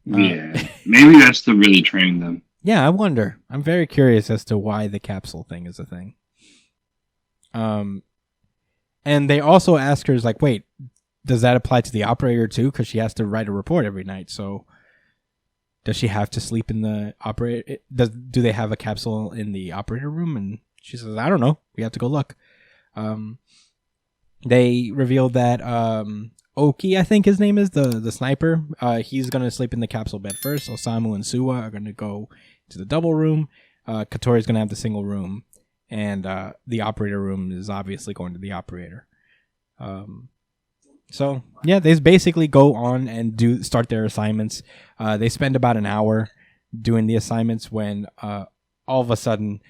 Yeah, maybe that's to really train them. Yeah, I wonder. I'm very curious as to why the capsule thing is a thing. And they also ask her, wait, does that apply to the operator too? Because she has to write a report every night, so... Does she have to sleep in the operator? Do they have a capsule in the operator room? And she says, I don't know. We have to go look. They revealed that Oki, I think his name is, the sniper. He's going to sleep in the capsule bed first. Osamu and Suwa are going to go to the double room. Katori's going to have the single room. And the operator room is obviously going to the operator. So, yeah, they basically go on and start their assignments. They spend about an hour doing the assignments when all of a sudden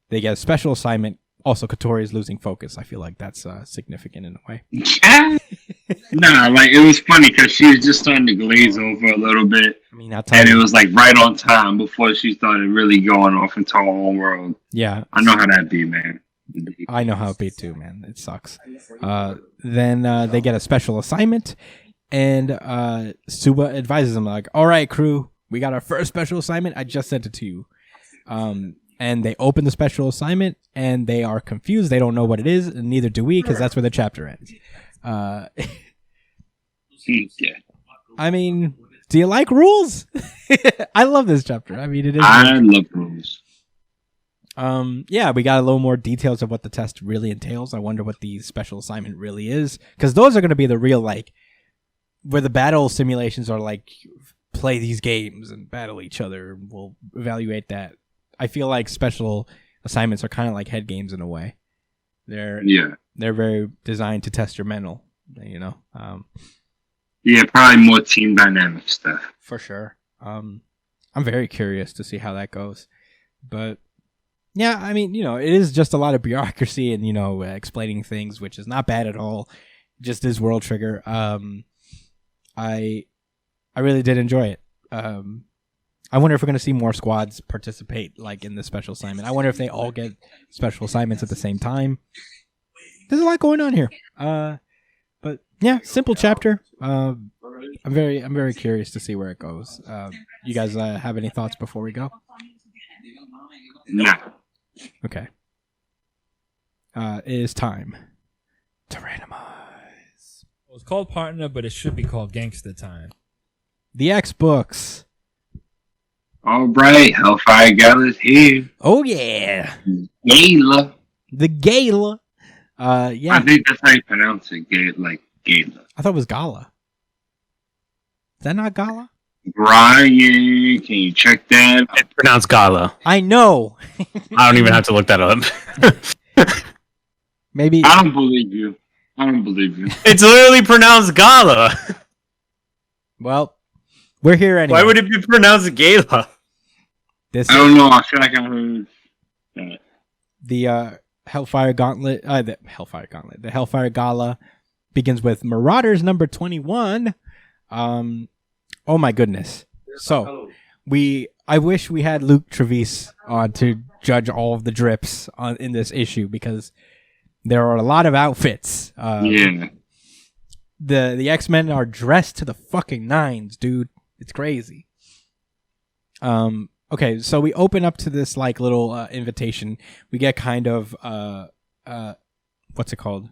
they get a special assignment. Also, Katori is losing focus. I feel like that's significant in a way. It was funny because she was just starting to glaze over a little bit. I mean, and it was right on time before she started really going off into her own world. Yeah. I know how that be, man. I know how it be too, man. It sucks. Then they get a special assignment, and Suba advises them, all right, crew, we got our first special assignment. I just sent it to you. And they open the special assignment, and they are confused. They don't know what it is, and neither do we, because that's where the chapter ends. Yeah. I mean, do you like rules? I love this chapter. I mean, it is. I love rules. Yeah, we got a little more details of what the test really entails. I wonder what the special assignment really is, because those are going to be the real, where the battle simulations are play these games and battle each other. We'll evaluate that. I feel like special assignments are kind of like head games in a way. They're very designed to test your mental, Yeah, probably more team dynamic stuff. For sure. I'm very curious to see how that goes, but. Yeah, I mean, it is just a lot of bureaucracy and, explaining things, which is not bad at all. Just is World Trigger. I really did enjoy it. I wonder if we're going to see more squads participate, in the special assignment. I wonder if they all get special assignments at the same time. There's a lot going on here. But yeah, simple chapter. I'm very curious to see where it goes. You guys have any thoughts before we go? Nah. Okay. It is time to randomize. Well, it's called Partner, but it should be called Gangsta Time. The X books. All right, Hellfire Gala's here. Oh yeah, Gala. the Gala. Yeah, I think that's how you pronounce it. Gala. I thought it was Gala. Is that not Gala? Brian, can you check that? It's pronounced Gala. I know. I don't even have to look that up. Maybe. I don't believe you. It's literally pronounced Gala. Well, we're here anyway. Why would it be pronounced Gala? This I don't know. I feel like I heard that. the Hellfire Gauntlet. The Hellfire Gala begins with Marauders number 21. Oh my goodness. So I wish we had Luke Trevis on to judge all of the drips in this issue because there are a lot of outfits. Yeah. The X-Men are dressed to the fucking nines, dude. It's crazy. Okay, so we open up to this like little invitation. We get kind of what's it called?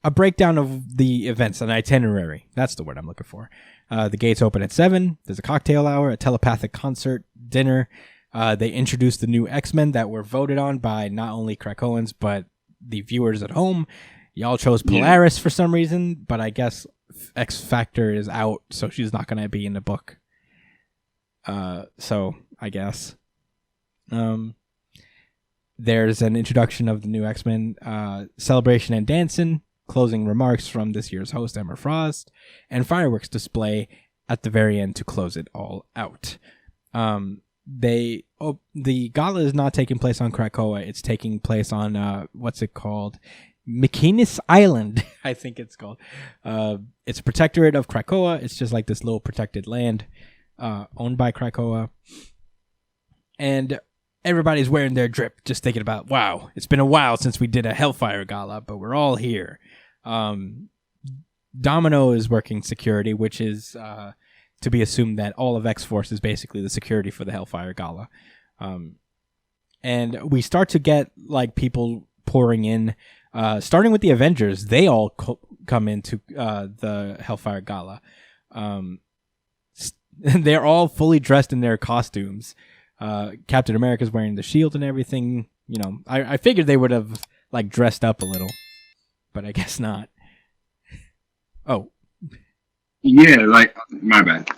A breakdown of the events, an itinerary. That's the word I'm looking for. The gates open at 7. There's a cocktail hour, a telepathic concert, dinner. They introduce the new X-Men that were voted on by not only Krakoans, but the viewers at home. Y'all chose Polaris for some reason, but I guess X Factor is out, so she's not going to be in the book. So, I guess. There's an introduction of the new X-Men, celebration and dancing. Closing remarks from this year's host, Emma Frost, and fireworks display at the very end to close it all out. The gala is not taking place on Krakoa. It's taking place on, what's it called? McKinnis Island, I think it's called. It's a protectorate of Krakoa. It's just like this little protected land owned by Krakoa. And everybody's wearing their drip, just thinking about, wow, it's been a while since we did a Hellfire Gala, but we're all here. Domino is working security, which is to be assumed that all of X-Force is basically the security for the Hellfire Gala. And we start to get like people pouring in, starting with the Avengers. They all come into the Hellfire Gala. They're all fully dressed in their costumes. Captain America's wearing the shield and everything. You know, I figured they would have like dressed up a little, but I guess not. Oh. Yeah, like my bad.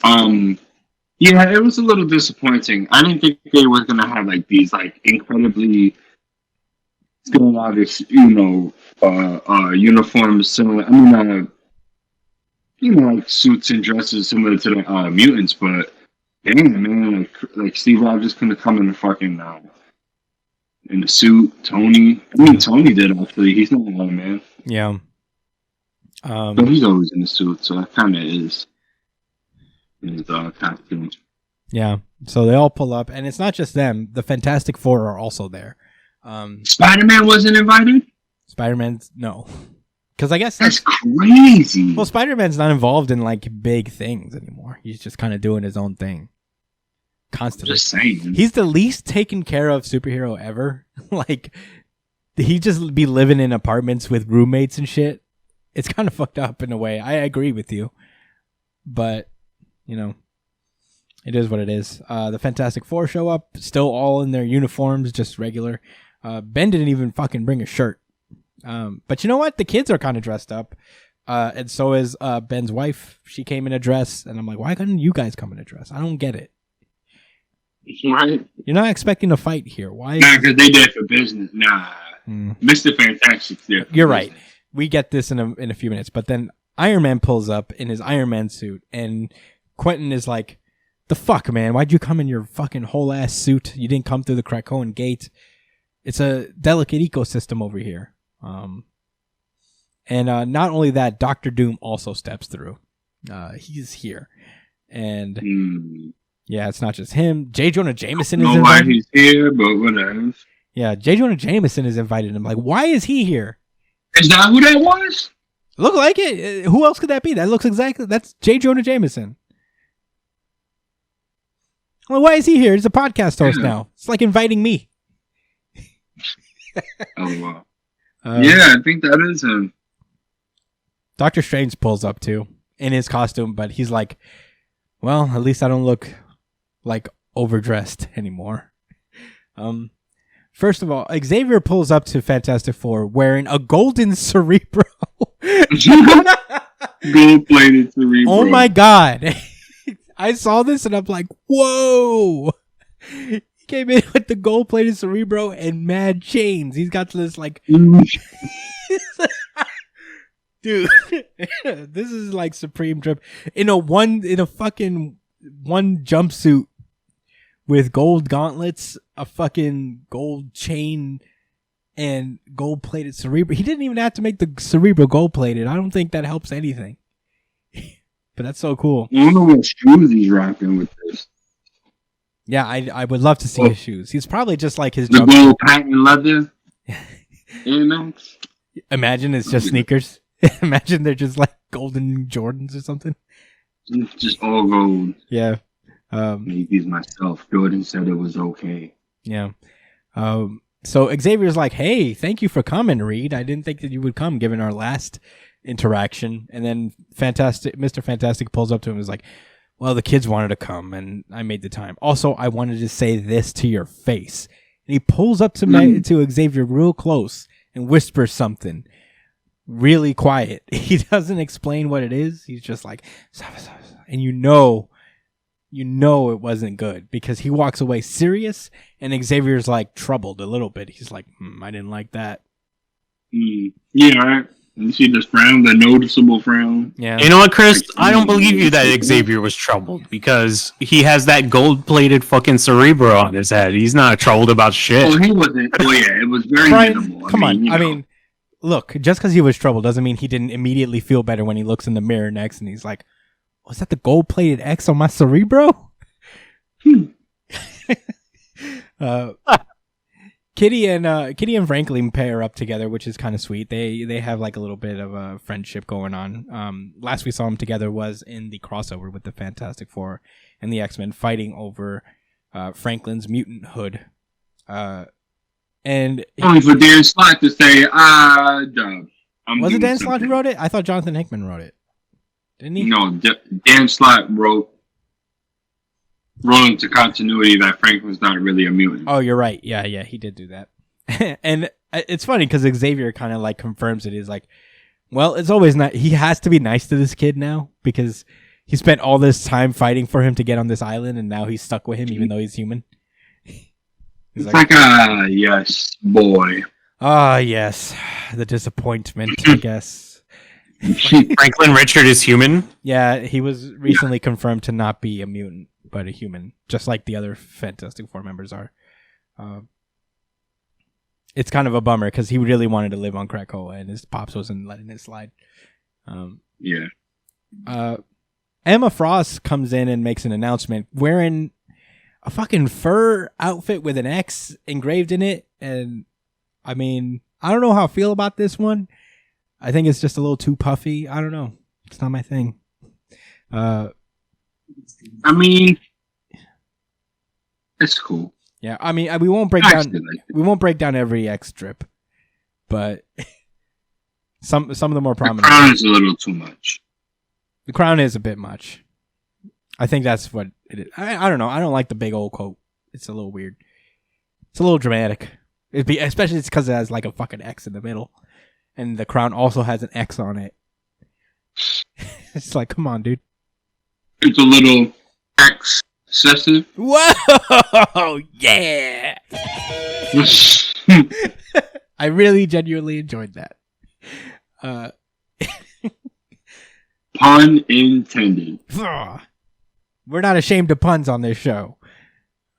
Yeah, it was a little disappointing. I didn't think they were gonna have like these like incredibly stylish, uniforms similar. I mean, like suits and dresses similar to the mutants, but damn, man, like Steve Rogers couldn't come in the fucking in the suit. Tony did actually. He's not alone, man. Yeah. But he's always in the suit, so that kind of is his costume. Yeah. So they all pull up, and it's not just them. The Fantastic Four are also there. Spider-Man wasn't invited? Spider-Man's no, because I guess that's crazy. Well, Spider-Man's not involved in like big things anymore. He's just kind of doing his own thing constantly. Just saying, he's the least taken care of superhero ever. Like he just be living in apartments with roommates and shit. It's kind of fucked up in a way. I agree with you, but you know, it is what it is. The Fantastic Four show up, still all in their uniforms, just regular. Ben didn't even fucking bring a shirt. But you know what? The kids are kind of dressed up. And so is Ben's wife. She came in a dress, and I'm like, why couldn't you guys come in a dress? I don't get it. Right? You're not expecting a fight here. Why? Nah, because they did it for business. Nah. Mr. Fantastic's there. You're right. We get this in a few minutes, but then Iron Man pulls up in his Iron Man suit, and Quentin is like, the fuck, man? Why'd you come in your fucking whole ass suit? You didn't come through the Krakoan gate. It's a delicate ecosystem over here. And not only that, Doctor Doom also steps through. He's here. And yeah, it's not just him. J. Jonah Jameson is invited. I don't know why he's here, but whatever. Yeah, J. Jonah Jameson is invited. I'm like, why is he here? Is that who that was? Look like it. Who else could that be? That looks exactly. That's J. Jonah Jameson. Well, why is he here? He's a podcast host now. It's like inviting me. Oh wow. Yeah, I think that is him. Doctor Strange pulls up too in his costume, but he's like, well, at least I don't look like overdressed anymore. First of all, Xavier pulls up to Fantastic Four wearing a golden Cerebro. Gold-plated Cerebro. Oh my god. I saw this and I'm like, whoa. He came in with the gold-plated Cerebro and mad chains. He's got this like... Dude, this is like supreme trip. In a fucking one jumpsuit with gold gauntlets, a fucking gold chain, and gold-plated Cerebro. He didn't even have to make the Cerebro gold-plated. I don't think that helps anything. But that's so cool. I wonder what shoes he's rocking with this. Yeah, I would love to see his shoes. He's probably just like his the gold patent leather. Air Max. Imagine it's just sneakers. Imagine they're just like golden Jordans or something. Just all gold. Yeah. Maybe myself. Jordan said it was okay. Yeah. So Xavier's like, hey, thank you for coming, Reed. I didn't think that you would come given our last interaction. And then Mr. Fantastic pulls up to him and is like, well, the kids wanted to come and I made the time. Also, I wanted to say this to your face. And he pulls up to Xavier real close and whispers something really quiet. He doesn't explain what it is. He's just like, and you know it wasn't good because he walks away serious and Xavier's like troubled a little bit. He's like, I didn't like that. Yeah, right. You see this frown, the noticeable frown. Yeah. You know what, Chris? I don't believe you that Xavier was troubled because he has that gold-plated fucking Cerebro on his head. He's not troubled about shit. Oh, he wasn't. Oh, yeah, it was very Brian, minimal. come on. I mean, look, just because he was troubled doesn't mean he didn't immediately feel better when he looks in the mirror next and he's like, was that the gold-plated X on my Cerebro? Kitty and Franklin pair up together, which is kind of sweet. They have like a little bit of a friendship going on. Last we saw them together was in the crossover with the Fantastic Four and the X-Men fighting over Franklin's mutant hood. And only for Dan Slott to say, dub. Was it Dan Slott who wrote it? I thought Jonathan Hickman wrote it. Didn't he? No, Dan Slott wrote into continuity that Franklin's not really a mutant. Oh, you're right. Yeah, he did do that. And it's funny because Xavier kind of like confirms it. He's like, well, it's always not. He has to be nice to this kid now because he spent all this time fighting for him to get on this island, and now he's stuck with him even though he's human. He's like, yes, boy. Yes, the disappointment, I guess. Franklin Richard is human? Yeah, he was recently confirmed to not be a mutant, but a human, just like the other Fantastic Four members are. It's kind of a bummer because he really wanted to live on Krakoa and his pops wasn't letting it slide. Emma Frost comes in and makes an announcement wearing a fucking fur outfit with an X engraved in it. And I mean, I don't know how I feel about this one. I think it's just a little too puffy. I don't know. It's not my thing. I mean, it's cool. Yeah, I mean, we won't break down every X strip, but some of the more prominent. The crown is a little too much. The crown is a bit much. I think that's what it is. I don't know. I don't like the big old coat. It's a little weird. It's a little dramatic. Especially it's because it has like a fucking X in the middle, and the crown also has an X on it. It's like, come on, dude. It's a little X-Cessive. Whoa! Yeah! I really genuinely enjoyed that. Pun intended. We're not ashamed of puns on this show.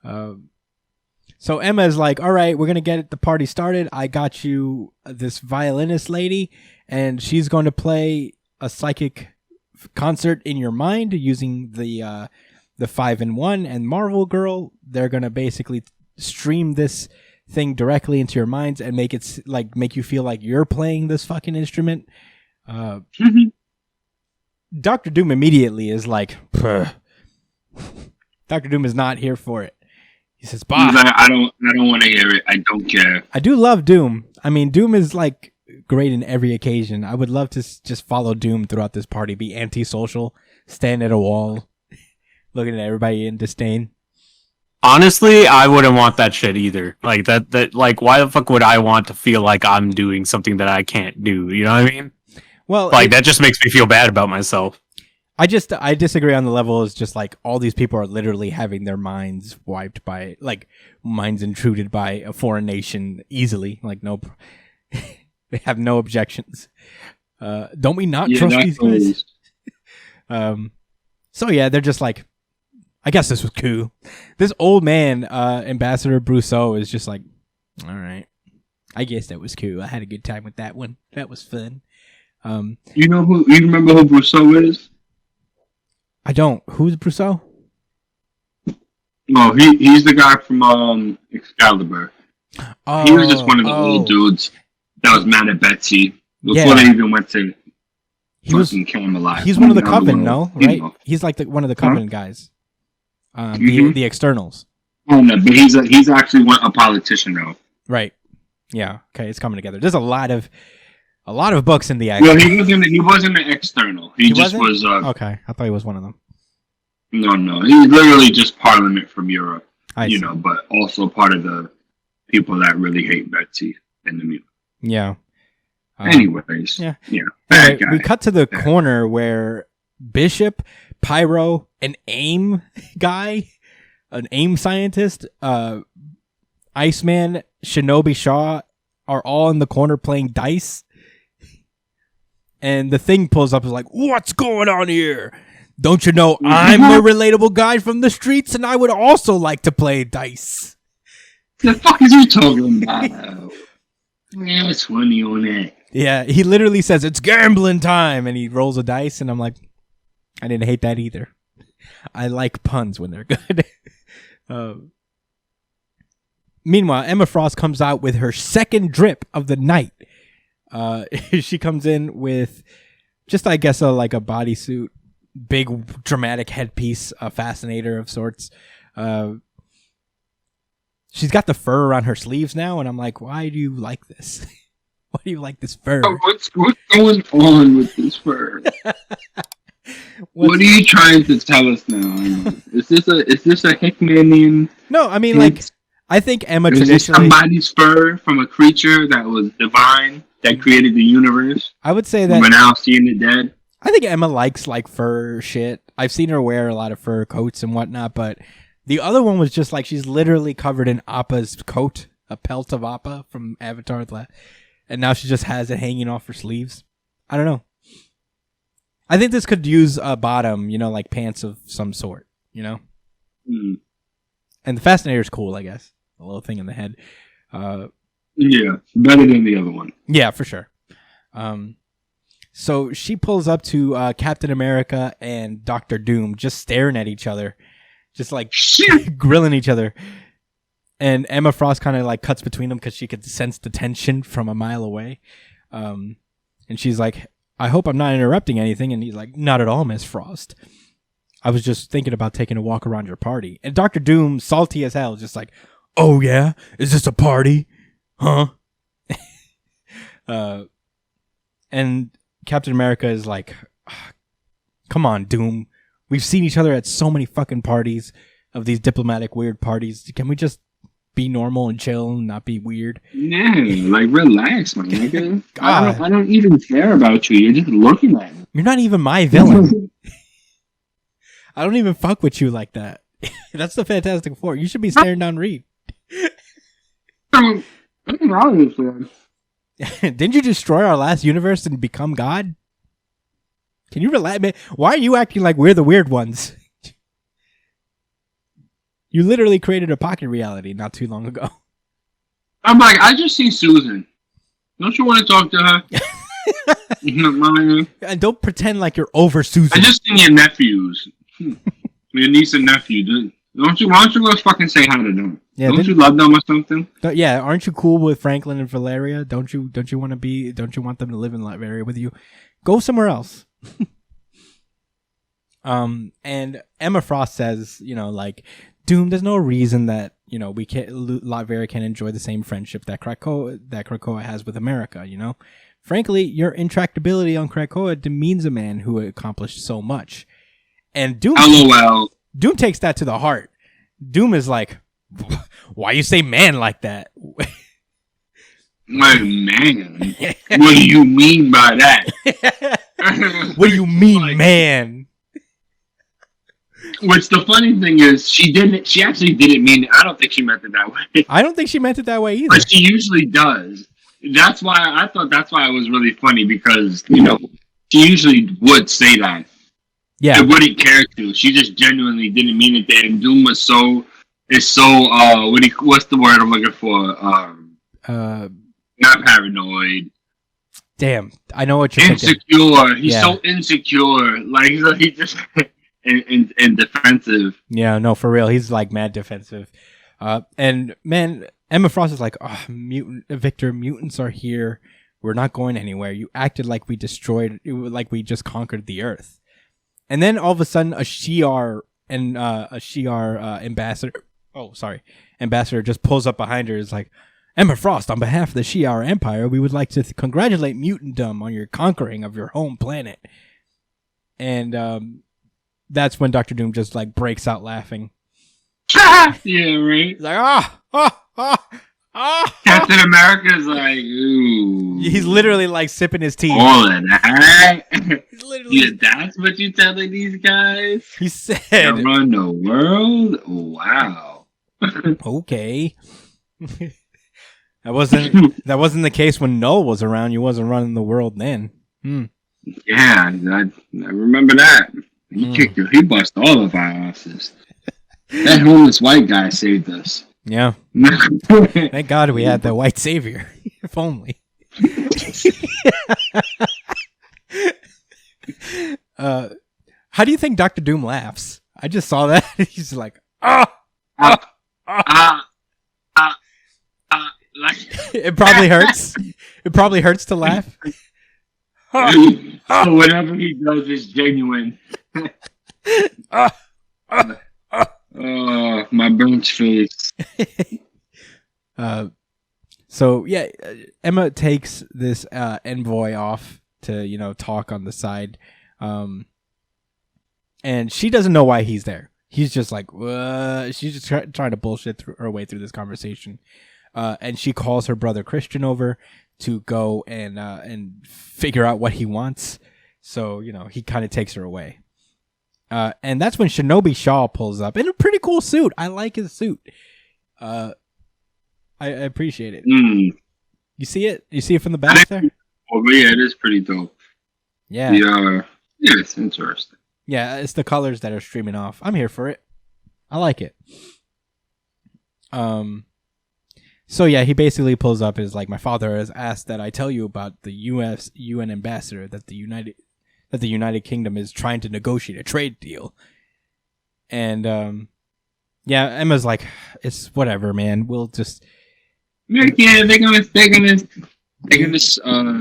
So Emma's like, all right, we're going to get the party started. I got you this violinist lady, and she's going to play a psychic concert in your mind using the 5-in-1 and Marvel Girl. They're going to basically stream this thing directly into your minds and make it like make you feel like you're playing this fucking instrument. Dr. Doom immediately is like, Dr. Doom is not here for it. He says, He's "Bah." like, I don't want to hear it. I don't care. I do love Doom. I mean, Doom is like great in every occasion. I would love to just follow Doom throughout this party, be antisocial, stand at a wall, looking at everybody in disdain. Honestly, I wouldn't want that shit either. Like that like why the fuck would I want to feel like I'm doing something that I can't do? You know what I mean? Well, Like that just makes me feel bad about myself. I disagree on the level. Is just like all these people are literally having their minds wiped by, like, minds intruded by a foreign nation easily. Like, no, they have no objections. Don't we not trust these guys? So yeah, they're just like, I guess this was cool. This old man, Ambassador Brousseau, is just like, all right, I guess that was cool. I had a good time with that one. That was fun. You remember who Brousseau is? I don't. Who's Brousseau? No, he's the guy from Excalibur. Oh, He was just one of the old dudes that was mad at Betsy before they even went to fucking Camelot. He's one of the Coven, no? Right? He's like one of the Coven guys. The externals. Oh no, but he's actually a politician now. Right. Yeah. Okay, it's coming together. There's a lot of books in the Well, he wasn't an external. He just wasn't? was. Okay, I thought he was one of them. No, he's literally just Parliament from Europe. I see. But also part of the people that really hate Betsy in the music. Yeah. Anyways, yeah. Bad Anyway, guy. we cut to the corner where Bishop, Pyro, an AIM guy, an AIM scientist, Iceman, Shinobi Shaw are all in the corner playing dice. And the thing pulls up and is like, what's going on here? Don't you know I'm a relatable guy from the streets and I would also like to play dice? The fuck is you talking about? Yeah, it's funny on that. Yeah, he literally says, it's gambling time. And he rolls a dice and I'm like, I didn't hate that either. I like puns when they're good. Meanwhile, Emma Frost comes out with her second drip of the night. She comes in with just, I guess, a bodysuit, big dramatic headpiece, a fascinator of sorts. She's got the fur around her sleeves now, and I'm like, why do you like this? Why do you like this fur? What's going on with this fur? What are you trying to tell us now? Is this a Hickmanian? No, I mean, I think Emma traditionally... Is this somebody's fur from a creature that was divine, that created the universe? I would say that... We're now seeing the dead? I think Emma likes, fur shit. I've seen her wear a lot of fur coats and whatnot, but the other one was just she's literally covered in Appa's coat, a pelt of Appa from Avatar, and now she just has it hanging off her sleeves. I don't know. I think this could use a bottom, pants of some sort, And the Fascinator's cool, I guess. A little thing in the head. Yeah, better than the other one. Yeah, for sure. So she pulls up to Captain America and Dr. Doom just staring at each other. Just grilling each other. And Emma Frost kind of cuts between them because she could sense the tension from a mile away. And she's like, I hope I'm not interrupting anything. And he's like, not at all, Miss Frost. I was just thinking about taking a walk around your party. And Dr. Doom, salty as hell, just like, oh yeah? Is this a party? Huh? And Captain America is like, come on, Doom. We've seen each other at so many fucking parties of these diplomatic weird parties. Can we just be normal and chill and not be weird? Yeah, relax, my nigga. I don't even care about you. You're just looking at me. You're not even my villain. I don't even fuck with you like that. That's the Fantastic Four. You should be staring down Reed. Obviously. Didn't you destroy our last universe and become God? Can you relax, man? Why are you acting like we're the weird ones? You literally created a pocket reality not too long ago. I'm like, I just see Susan. Don't you want to talk to her? And don't pretend like you're over Susan. I just seen your nephews. Your niece and nephew. Why don't you go fucking say hi to them? Yeah, don't you love them or something? Yeah, aren't you cool with Franklin and Valeria? Don't you want them to live in Latveria with you? Go somewhere else. And Emma Frost says, like, Doom, there's no reason that, we can't, Latveria can enjoy the same friendship that Krakoa has with America, Frankly, your intractability on Krakoa demeans a man who accomplished so much. And Doom takes that to the heart. Doom is like, why you say man like that? My man? What do you mean by that? What do you mean, man? Which the funny thing is, she actually didn't mean it. I don't think she meant it that way. I don't think she meant it that way either. But she usually does. That's why it was really funny, because, she usually would say that. Yeah. I wouldn't care to. She just genuinely didn't mean it there. And Doom what's the word I'm looking for? Not paranoid. Damn, I know what you're insecure. thinking. He's so insecure. Like, he just and defensive. Yeah, no, for real. He's like mad defensive. And man, Emma Frost is like, Victor, mutants are here. We're not going anywhere. You acted like we just conquered the Earth. And then all of a sudden, a Shi'ar ambassador just pulls up behind her. Is like, Emma Frost, on behalf of the Shi'ar Empire, we would like to congratulate mutantdom on your conquering of your home planet. And that's when Dr. Doom just like breaks out laughing. Yeah, right. He's like, Captain America's like, ooh. He's literally like sipping his tea. All of that. He's literally. Yeah, that's what you telling these guys? He said, to run the world? Wow. Okay. That wasn't the case when Noel was around. You wasn't running the world then. Yeah, I remember that. He bust all of our asses. That homeless white guy saved us. Yeah. Thank God we had the white savior. If only. How do you think Dr. Doom laughs? I just saw that. He's like, It probably hurts. It probably hurts to laugh. So whatever he does is genuine. Oh, my burnt face. So yeah, Emma takes this envoy off to talk on the side, and she doesn't know why he's there. He's just like, she's just trying to bullshit her way through this conversation, and she calls her brother Christian over to go and figure out what he wants. So he kind of takes her away. And that's when Shinobi Shaw pulls up in a pretty cool suit. I like his suit. I appreciate it. You see it? You see it from the back there? Oh, yeah, it is pretty dope. Yeah. Yeah, it's interesting. Yeah, it's the colors that are streaming off. I'm here for it. I like it. So yeah, he basically pulls up is like, my father has asked that I tell you about the UN ambassador that the United Kingdom is trying to negotiate a trade deal. And yeah, Emma's like, it's whatever, man. We'll just they're gonna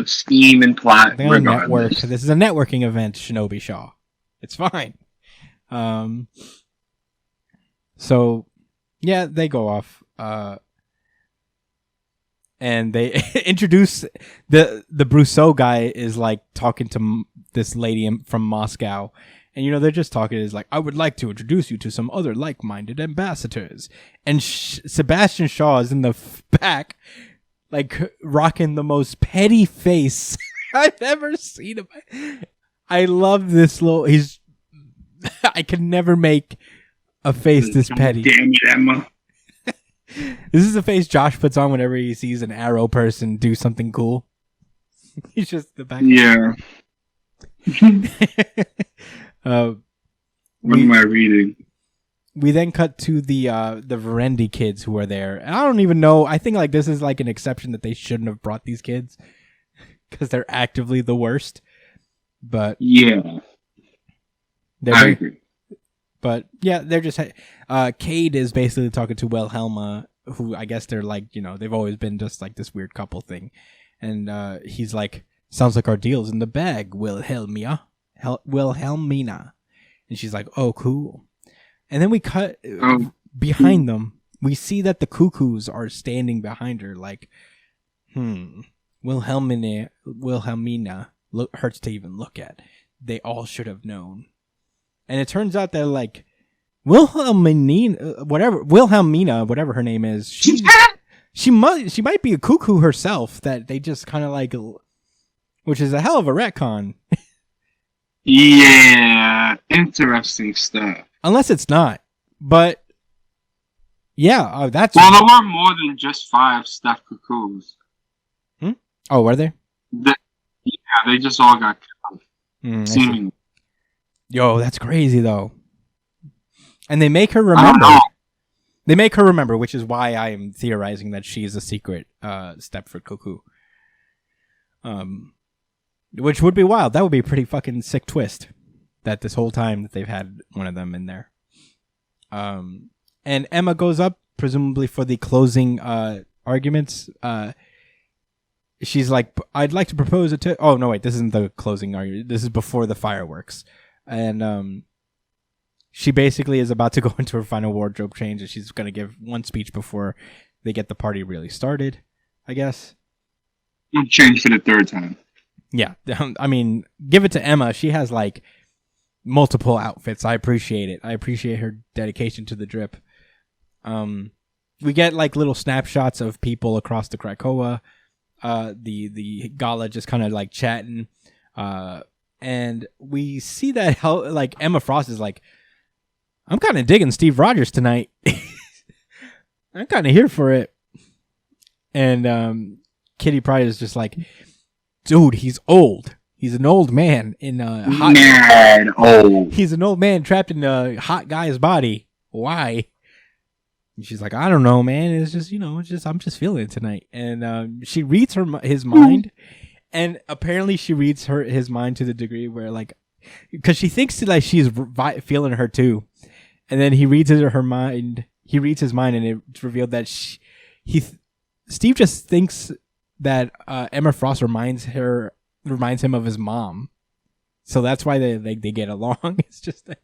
scheme and plot. They're gonna network. This is a networking event, Shinobi Shaw. It's fine. So yeah, they go off. And they introduce the Brousseau guy is like talking to this lady from Moscow, and they're just talking. Is like, I would like to introduce you to some other like-minded ambassadors. And Sebastian Shaw is in the back, like rocking the most petty face I've ever seen him. I love this little. I can never make a face this petty. Damn it, Emma. This is the face Josh puts on whenever he sees an Arrow person do something cool. He's just the back. Yeah. What am I reading? We then cut to the Verendi kids who are there. And I don't even know. I think like this is like an exception that they shouldn't have brought these kids because they're actively the worst. But yeah, I agree. But yeah, they're just Cade is basically talking to Wilhelma, who I guess they're like, they've always been just like this weird couple thing. And he's like, sounds like our deal's in the bag, Wilhelmina. And she's like, oh, cool. And then we cut behind them. We see that the cuckoos are standing behind her like, Wilhelmina hurts to even look at. They all should have known. And it turns out that like Wilhelmina, whatever her name is, she might be a cuckoo herself that they just kind of like, which is a hell of a retcon. Yeah, interesting stuff. Unless it's not, but yeah, that's. Well, there were more than just 5 stuffed cuckoos. Oh, were they? They just all got killed. Seemingly. Yo, that's crazy though. And they make her remember. They make her remember, which is why I am theorizing that she's a secret Stepford cuckoo. Which would be wild. That would be a pretty fucking sick twist. That this whole time that they've had one of them in there. And Emma goes up, presumably for the closing arguments. She's like, I'd like to propose oh, no, wait, this isn't the closing argument. This is before the fireworks. And she basically is about to go into her final wardrobe change, and she's going to give one speech before they get the party really started, I guess. You change for the 3rd time. Yeah, I mean, give it to Emma. She has, like, multiple outfits. I appreciate it. I appreciate her dedication to the drip. We get, like, little snapshots of people across the Krakoa. The Gala just kind of like chatting, and we see that how like Emma Frost is like, I'm kind of digging Steve Rogers tonight. I'm kind of here for it. And Kitty Pryde is just like, dude, he's old. He's an old man in a hot. He's an old man trapped in a hot guy's body. Why? And she's like, I don't know, man. It's just, I'm just feeling it tonight. And she reads his mind, and apparently she reads his mind to the degree where, like, because she thinks that she's feeling her too, and then he reads her mind. He reads his mind, and it's revealed that Steve just thinks that Emma Frost reminds him of his mom, so that's why they get along. It's just that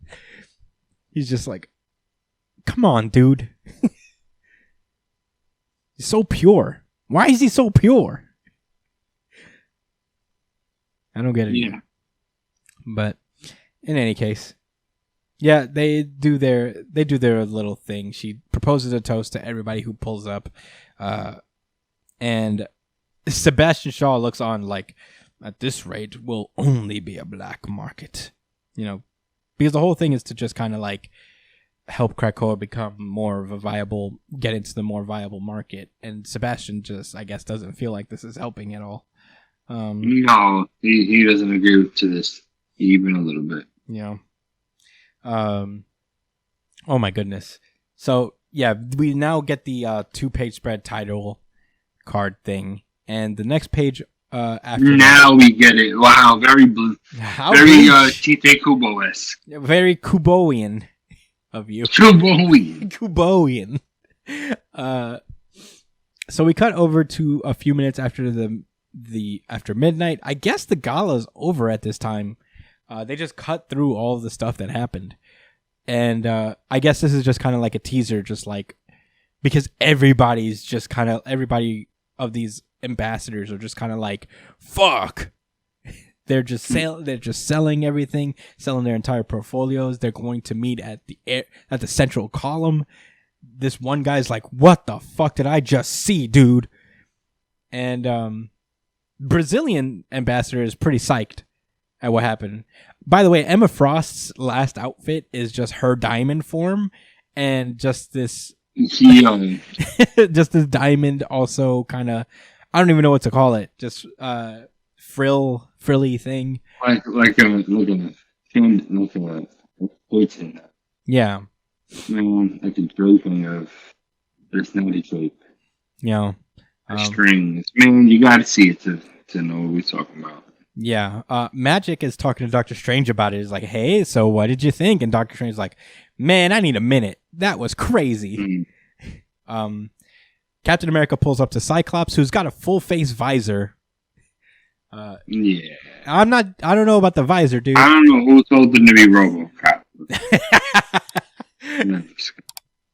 he's just like, come on, dude. He's so pure. Why is he so pure? I don't get it. Yeah. But in any case, yeah, they do their little thing. She proposes a toast to everybody who pulls up, and Sebastian Shaw looks on like, at this rate, will only be a black market, because the whole thing is to just kind of like help Krakoa become get into the more viable market. And Sebastian just, I guess, doesn't feel like this is helping at all. No, he doesn't agree to this even a little bit. Yeah. Oh my goodness. So yeah, we now get the 2-page spread title card thing, and the next page after now we get it. Wow, very blue, very Tite Kubo-esque, very Kuboian of you. Kuboian. So we cut over to a few minutes after after midnight. I guess the gala's over at this time. They just cut through all of the stuff that happened, and I guess this is just kind of like a teaser, just like because everybody of these ambassadors are just kind of like, fuck. They're just selling everything, selling their entire portfolios. They're going to meet at the central column. This one guy's like, what the fuck did I just see, dude? And Brazilian ambassador is pretty psyched at what happened. By the way, Emma Frost's last outfit is just her diamond form, and just this just this diamond also kind of, I don't even know what to call it, just frilly thing, like a poison. Yeah, man, like a draping of personality shape. Yeah, strings. Man, you got to see it to know what we're talking about. Yeah, Magic is talking to Doctor Strange about it. He's like, "Hey, so what did you think?" And Doctor Strange's like, "Man, I need a minute. That was crazy." Captain America pulls up to Cyclops, who's got a full face visor. Yeah, I don't know about the visor, dude. I don't know who told them to be RoboCop.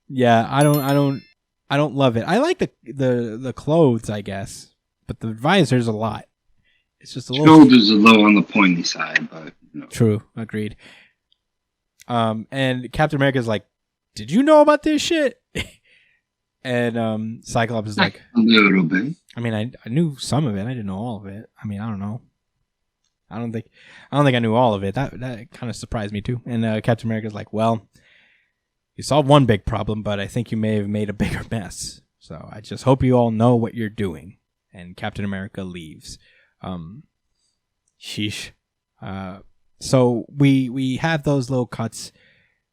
Yeah, I don't love it. I like the clothes, I guess, but the visor's a lot. It's just a little. Shoulders are low on the pointy side, but no. True, agreed. And Captain America's like, "Did you know about this shit?" And Cyclops is like, a little bit. I mean, I knew some of it. I didn't know all of it. I mean, I don't know. I don't think I knew all of it. That kind of surprised me too. And Captain America's like, "Well, you solved one big problem, but I think you may have made a bigger mess. So I just hope you all know what you're doing." And Captain America leaves. Sheesh. So we have those little cuts.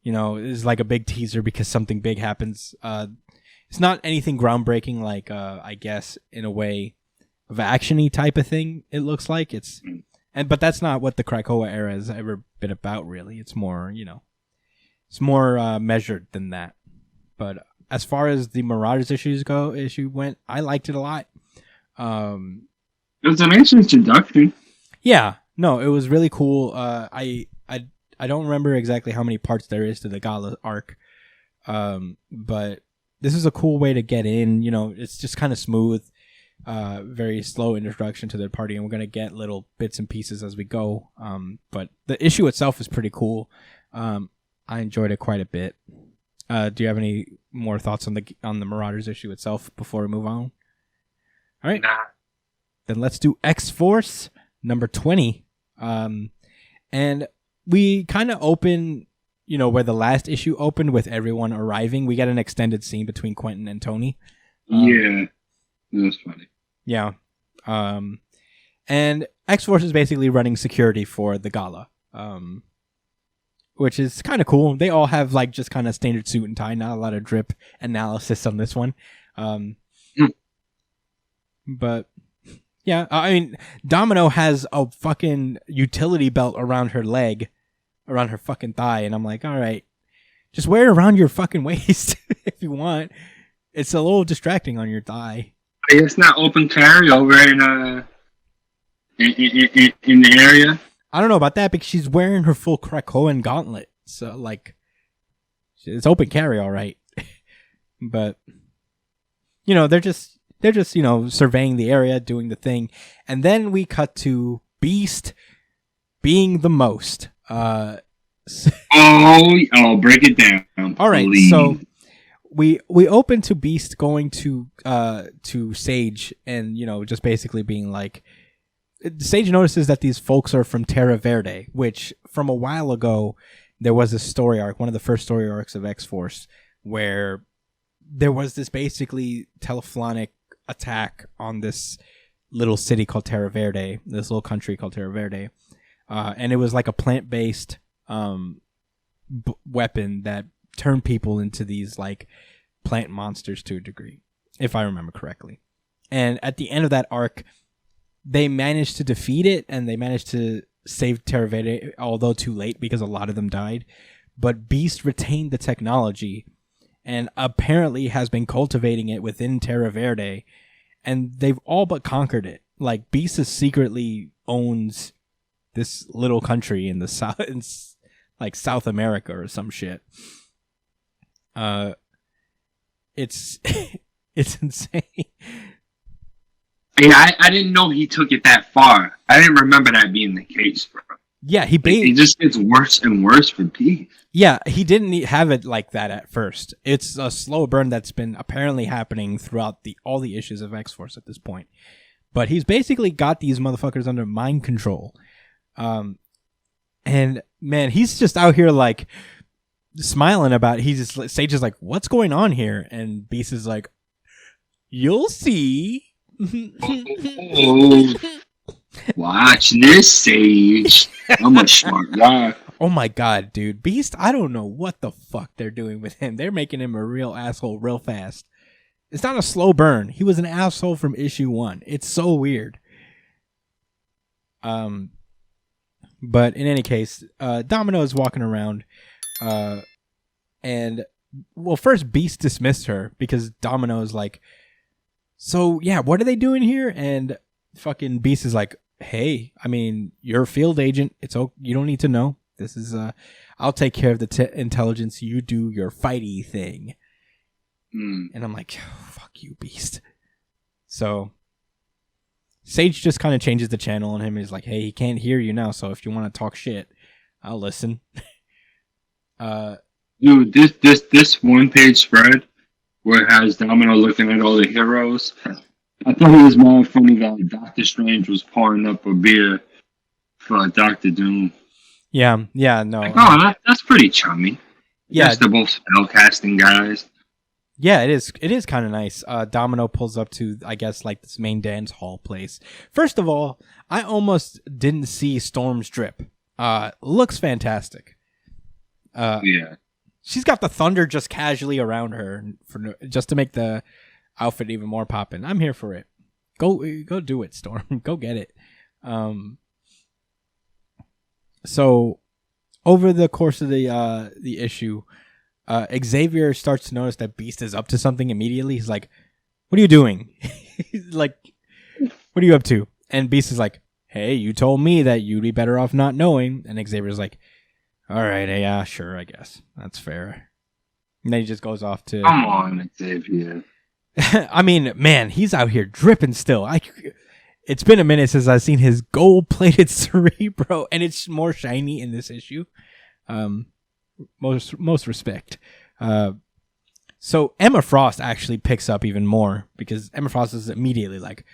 You know, it's like a big teaser because something big happens. It's not anything groundbreaking, like I guess in a way of action-y type of thing. It looks like but that's not what the Krakoa era has ever been about. Really, it's more it's more measured than that. But as far as the Marauders issue went, I liked it a lot. It was a nice introduction. Yeah, no, it was really cool. I don't remember exactly how many parts there is to the Gala arc, but this is a cool way to get in. You know, it's just kind of smooth, very slow introduction to the party, and we're gonna get little bits and pieces as we go. But the issue itself is pretty cool. I enjoyed it quite a bit. Do you have any more thoughts on the Marauders issue itself before we move on? All right, then let's do X-Force number 20. And we kind of open, where the last issue opened with everyone arriving. We get an extended scene between Quentin and Tony. Yeah, that was funny. Yeah. And X-Force is basically running security for the Gala, which is kind of cool. They all have like just kind of standard suit and tie, not a lot of drip analysis on this one. But yeah, I mean, Domino has a fucking utility belt around her leg, around her fucking thigh, and I'm like, all right, just wear it around your fucking waist if you want. It's a little distracting on your thigh. It's not open carry over in the area. I don't know about that because she's wearing her full Krakoan gauntlet, so like, it's open carry, all right. But they're just surveying the area, doing the thing, and then we cut to Beast being the most. Break it down. All right, please. so we open to Beast going to Sage, and just basically being like, Sage notices that these folks are from Terra Verde, which from a while ago there was a story arc, one of the first story arcs of X-Force, where there was this basically telephonic attack on this little city called Terra Verde, this little country called Terra Verde, and it was like a plant-based weapon that turned people into these like plant monsters to a degree, if I remember correctly. And at the end of that arc, they managed to defeat it, and they managed to save Terra Verde, although too late because a lot of them died. But Beast retained the technology and apparently has been cultivating it within Terra Verde, and they've all but conquered it. Like, Beast secretly owns this little country in the south, in like South America or some shit. It's it's insane. Yeah, I didn't know he took it that far. I didn't remember that being the case, bro. Yeah, it just gets worse and worse for Beast. Yeah, he didn't have it like that at first. It's a slow burn that's been apparently happening throughout all the issues of X-Force at this point. But he's basically got these motherfuckers under mind control. And man, he's just out here like smiling about it. Sage is like, what's going on here? And Beast is like, you'll see. Oh, watch this, Sage. I'm a smart guy. Oh my god, dude. Beast, I don't know what the fuck they're doing with him. They're making him a real asshole real fast. It's not a slow burn. He was an asshole from issue 1. It's so weird. But in any case, Domino is walking around, and well, first Beast dismissed her because Domino is like, so yeah, what are they doing here? And fucking Beast is like, hey, I mean, you're a field agent. You don't need to know. this is I'll take care of the intelligence. You do your fighty thing. And I'm like, oh, fuck you, Beast. So Sage just kind of changes the channel on him. He's like, hey, he can't hear you now, so if you want to talk shit, I'll listen. Dude, this one-page spread where it has Domino looking at all the heroes, I thought it was more funny that Doctor Strange was pouring up a beer for Doctor Doom. Yeah, no. Like, oh, that's pretty chummy. Yeah, yes, they're both spellcasting guys. Yeah, it is. It is kind of nice. Domino pulls up to, I guess, like this main dance hall place. First of all, I almost didn't see Storm's drip. Looks fantastic. Yeah, she's got the thunder just casually around her just to make the outfit even more poppin'. I'm here for it. Go do it, Storm. Go get it. So over the course of the issue, Xavier starts to notice that Beast is up to something immediately. He's like, what are you doing? He's like, what are you up to? And Beast is like, hey, you told me that you'd be better off not knowing. And Xavier's like, all right, yeah, sure, I guess. That's fair. And then he just goes off to... Come on, Xavier. I mean, man, he's out here dripping still. It's been a minute since I've seen his gold-plated Cerebro, and it's more shiny in this issue. Most respect. So Emma Frost actually picks up even more because Emma Frost is immediately like,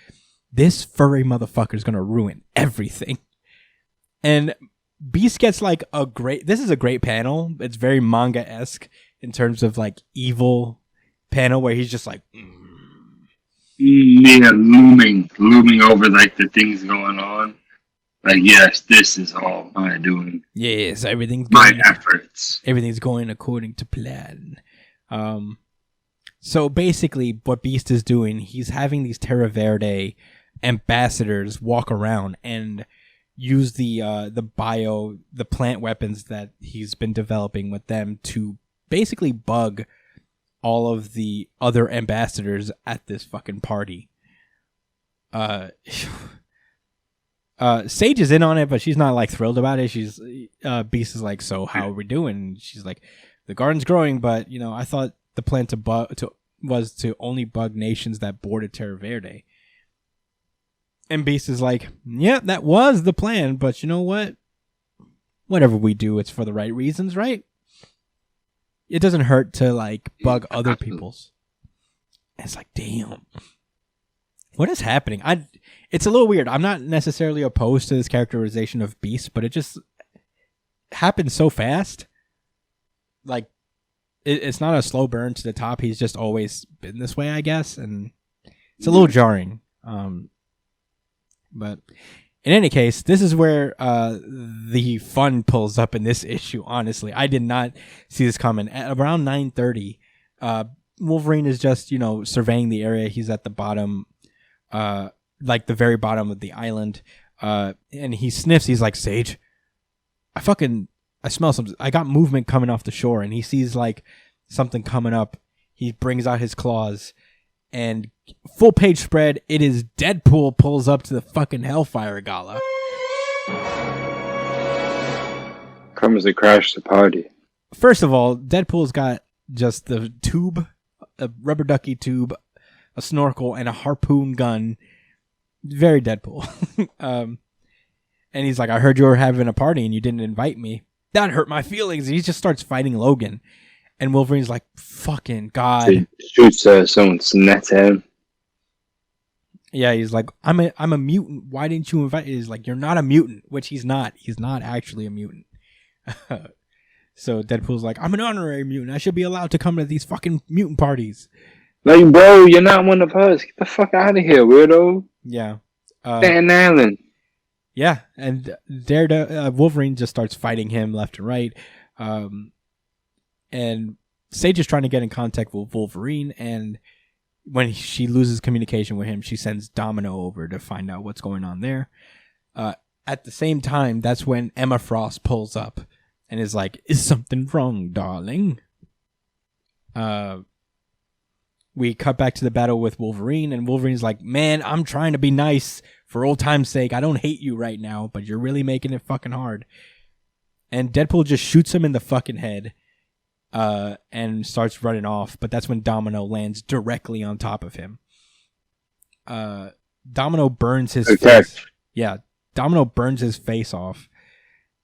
this furry motherfucker is gonna ruin everything. And Beast gets like this is a great panel. It's very manga-esque in terms of like evil panel where he's just like, yeah, looming over like the things going on. Like, yes, this is all my doing. Yes, efforts. Everything's going according to plan. So basically, what Beast is doing, he's having these Terra Verde ambassadors walk around and use the plant weapons that he's been developing with them to basically bug all of the other ambassadors at this fucking party. Sage is in on it, but she's not like thrilled about it. She's Beast is like, so how are we doing? She's like, the garden's growing, but I thought the plan was to only bug nations that boarded Terra Verde. And Beast is like, yeah, that was the plan, but you know what? Whatever we do, it's for the right reasons, right? It doesn't hurt to like bug other people's. And it's like, damn. What is happening? It's a little weird. I'm not necessarily opposed to this characterization of Beast, but it just happens so fast. Like, it's not a slow burn to the top. He's just always been this way, I guess. And it's a little jarring. But in any case, this is where the fun pulls up in this issue, honestly. I did not see this coming. At around 9:30, Wolverine is just, surveying the area. He's at the bottom, like the very bottom of the island. And he sniffs. He's like, Sage, I smell something. I got movement coming off the shore. And he sees like something coming up. He brings out his claws. And full page spread, it is Deadpool pulls up to the fucking Hellfire Gala. Comes to crash the party. First of all, Deadpool's got just the tube, a rubber ducky tube, a snorkel, and a harpoon gun. Very Deadpool. And he's like, I heard you were having a party and you didn't invite me. That hurt my feelings. And he just starts fighting Logan. And Wolverine's like, fucking God. He shoots someone's net at him. Yeah, he's like, I'm a mutant. Why didn't you invite me? He's like, you're not a mutant, which he's not. He's not actually a mutant. So Deadpool's like, I'm an honorary mutant. I should be allowed to come to these fucking mutant parties. Like, bro, you're not one of us. Get the fuck out of here, weirdo. Yeah. Staten Island. Yeah, and Wolverine just starts fighting him left and right. And Sage is trying to get in contact with Wolverine, and when she loses communication with him, she sends Domino over to find out what's going on there. At the same time, that's when Emma Frost pulls up and is like, is something wrong, darling? We cut back to the battle with Wolverine, and Wolverine's like, man, I'm trying to be nice for old time's sake. I don't hate you right now, but you're really making it fucking hard. and Deadpool just shoots him in the fucking head, and starts running off. But that's when Domino lands directly on top of him. Domino burns his face. Yeah, Domino burns his face off,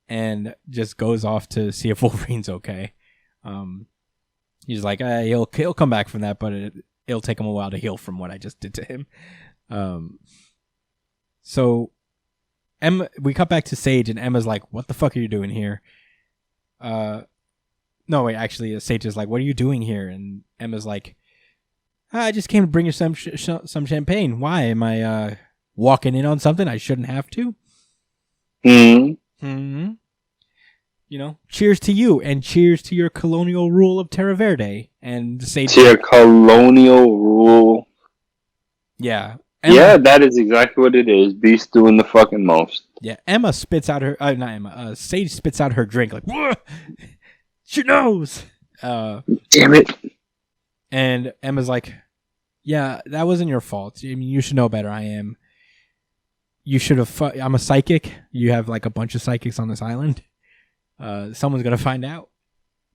and just goes off to see if Wolverine's okay. He's like, he'll come back from that, but it'll take him a while to heal from what I just did to him. So we cut back to Sage, and Emma's like, "What the fuck are you doing here?" No, wait, actually, Sage is like, "What are you doing here?" And Emma's like, "I just came to bring you some champagne. Why? Am I walking in on something I shouldn't have to?" Mm-hmm. You know, cheers to you, and cheers to your colonial rule of Terra Verde. And Sage, to your colonial rule. Yeah. Emma, that is exactly what it is. Beast doing the fucking most. Yeah, Emma spits out her... not Emma. Sage spits out her drink like, "Whoa! She knows!" Damn it. And Emma's like, "Yeah, that wasn't your fault. I mean, you should know better. You should have... I'm a psychic. You have like a bunch of psychics on this island. Someone's going to find out.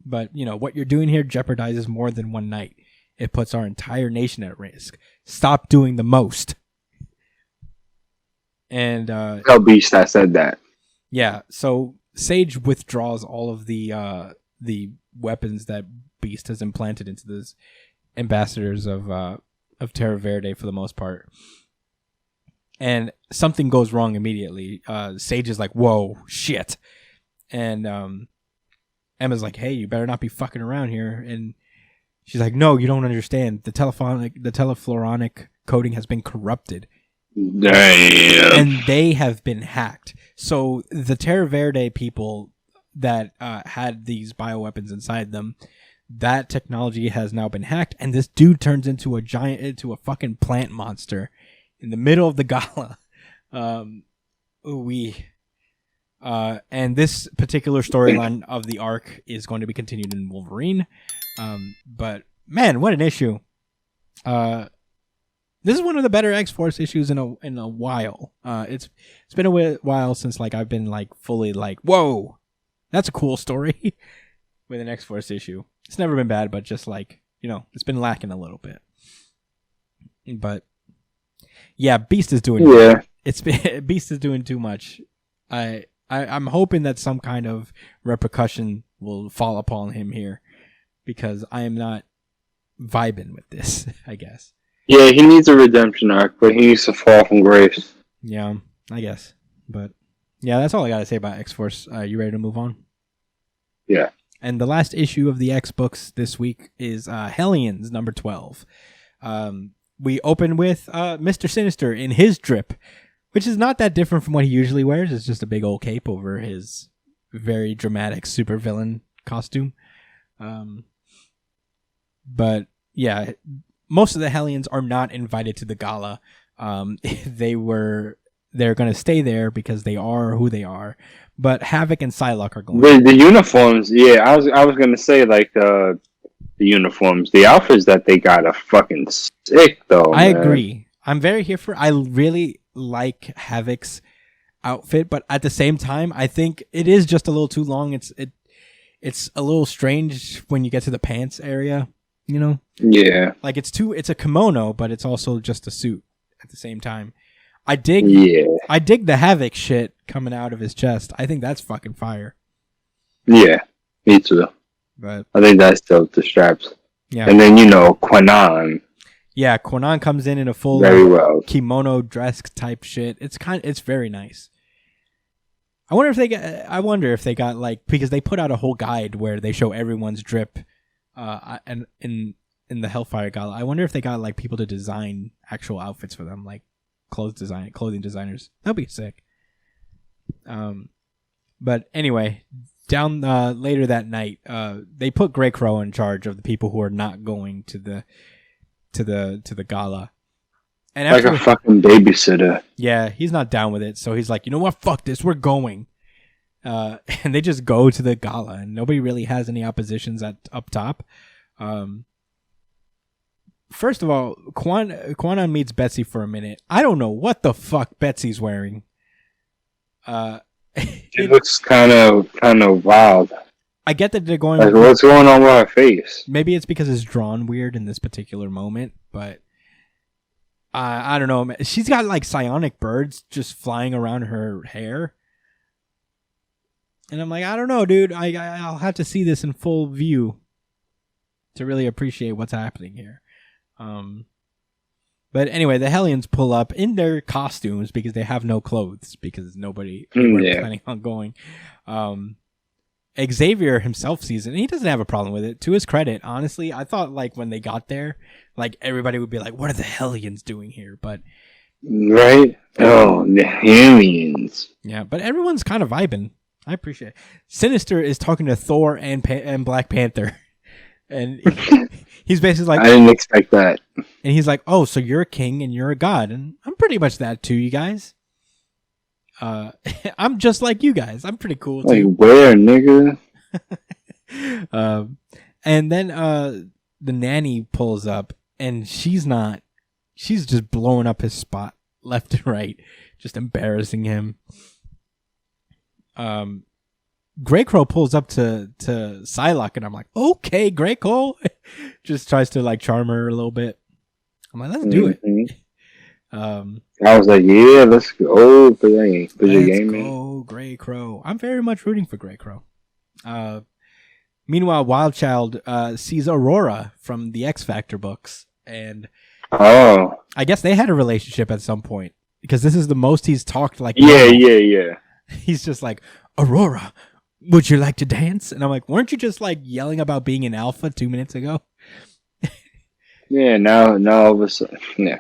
But, you know, what you're doing here jeopardizes more than one night. It puts our entire nation at risk. Stop doing the most." And Tell Beast I said that. Yeah, so Sage withdraws all of the weapons that Beast has implanted into those ambassadors of Terra Verde for the most part. And something goes wrong immediately. Sage is like, "Whoa, shit." And Emma's like, "Hey, you better not be fucking around here." And she's like, "No, you don't understand. The telefloronic coding has been corrupted." Damn. And they have been hacked. So the Terra Verde people that had these bioweapons inside them, that technology has now been hacked, and this dude turns into a fucking plant monster in the middle of the Gala. And this particular storyline of the arc is going to be continued in Wolverine. But man, what an issue! This is one of the better X-Force issues in a while. It's been a while since like I've been like fully like, "Whoa, that's a cool story" with an X-Force issue. It's never been bad, but just like, you know, it's been lacking a little bit. But yeah, Beast is doing. Yeah. Beast is doing too much. I'm hoping that some kind of repercussion will fall upon him here, because I am not vibing with this, I guess. Yeah, he needs a redemption arc, but he needs to fall from grace. Yeah, I guess. But yeah, that's all I got to say about X-Force. You ready to move on? Yeah. And the last issue of the X books this week is Hellions number 12. We open with Mr. Sinister in his drip, which is not that different from what he usually wears. It's just a big old cape over his very dramatic supervillain costume. But yeah, most of the Hellions are not invited to the Gala. They're going to stay there because they are who they are. But Havoc and Psylocke are going. The uniforms, yeah, I was going to say like the uniforms, the outfits that they got are fucking sick though. I agree. I'm very here for. I really like Havoc's outfit, but at the same time, I think it is just a little too long. It's a little strange when you get to the pants area, you know? Yeah. Like it's a kimono, but it's also just a suit at the same time. I dig the Havoc shit coming out of his chest. I think that's fucking fire. Yeah, me too. But I think that's dope, the straps. Yeah. And then, Kwanan. Yeah, Kwanan comes in a full kimono dress type shit. It's very nice. I wonder if they got like, because they put out a whole guide where they show everyone's drip and in the Hellfire Gala. I wonder if they got like people to design actual outfits for them, like clothing designers. That'd be sick. But anyway, down later that night, they put Grey Crow in charge of the people who are not going to the Gala. And like a fucking babysitter. Yeah, he's not down with it, so he's like, "You know what? Fuck this, we're going." And they just go to the Gala, and nobody really has any oppositions up top. First of all, Kwanan meets Betsy for a minute. I don't know what the fuck Betsy's wearing. She looks kind of wild. I get that they're going. Like, what's going on with her face? Maybe it's because it's drawn weird in this particular moment, but I don't know. She's got like psionic birds just flying around her hair, and I'm like, I don't know, dude. I'll have to see this in full view to really appreciate what's happening here. But anyway, the Hellions pull up in their costumes because they have no clothes because nobody weren't planning on going. Xavier himself sees it, and he doesn't have a problem with it. To his credit, honestly, I thought like when they got there, like everybody would be like, "What are the Hellions doing here?" But right, the Hellions. Yeah, but everyone's kind of vibing. I appreciate it. Sinister is talking to Thor and Black Panther, and he's basically like, "I didn't expect that." And he's like, "Oh, so you're a king and you're a god, and I'm pretty much that too, you guys." I'm just like you guys. I'm pretty cool too. Like where, nigga? And then the nanny pulls up, and she's just blowing up his spot left and right, just embarrassing him. Greycrow pulls up to Psylocke, and I'm like, okay, Greycrow. Just tries to like charm her a little bit. I'm like, let's do it. I was like, yeah, let's go. Let's go, Greycrow. I'm very much rooting for Greycrow. Meanwhile, Wildchild sees Aurora from the X Factor books, and I guess they had a relationship at some point because this is the most he's talked. Like, yeah. He's just like, Aurora, would you like to dance? And I'm like, weren't you just like yelling about being an alpha 2 minutes ago? Yeah, now all of a sudden, yeah.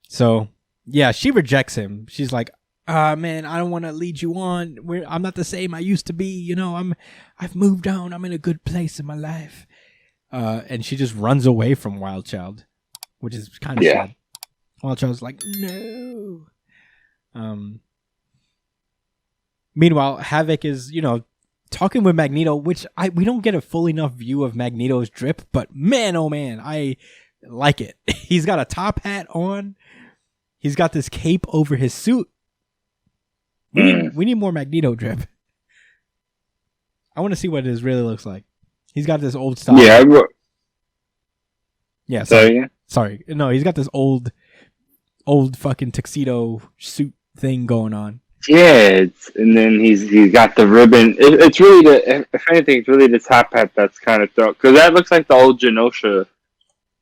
So yeah, she rejects him. She's like, man, I don't want to lead you on. I'm not the same I used to be. You know, I've moved on. I'm in a good place in my life. And she just runs away from Wildchild, which is kind of sad. Wildchild's like, no. Meanwhile, Havoc is, talking with Magneto, which we don't get a full enough view of Magneto's drip, but man, oh man, I like it. He's got a top hat on. He's got this cape over his suit. We need more Magneto drip. I want to see what this really looks like. He's got this old style. Yeah. Sorry. No, he's got this old fucking tuxedo suit thing going on. Yeah, and then he's got the ribbon. It's really if anything, it's really the top hat that's kind of thrown, because that looks like the old Genosha,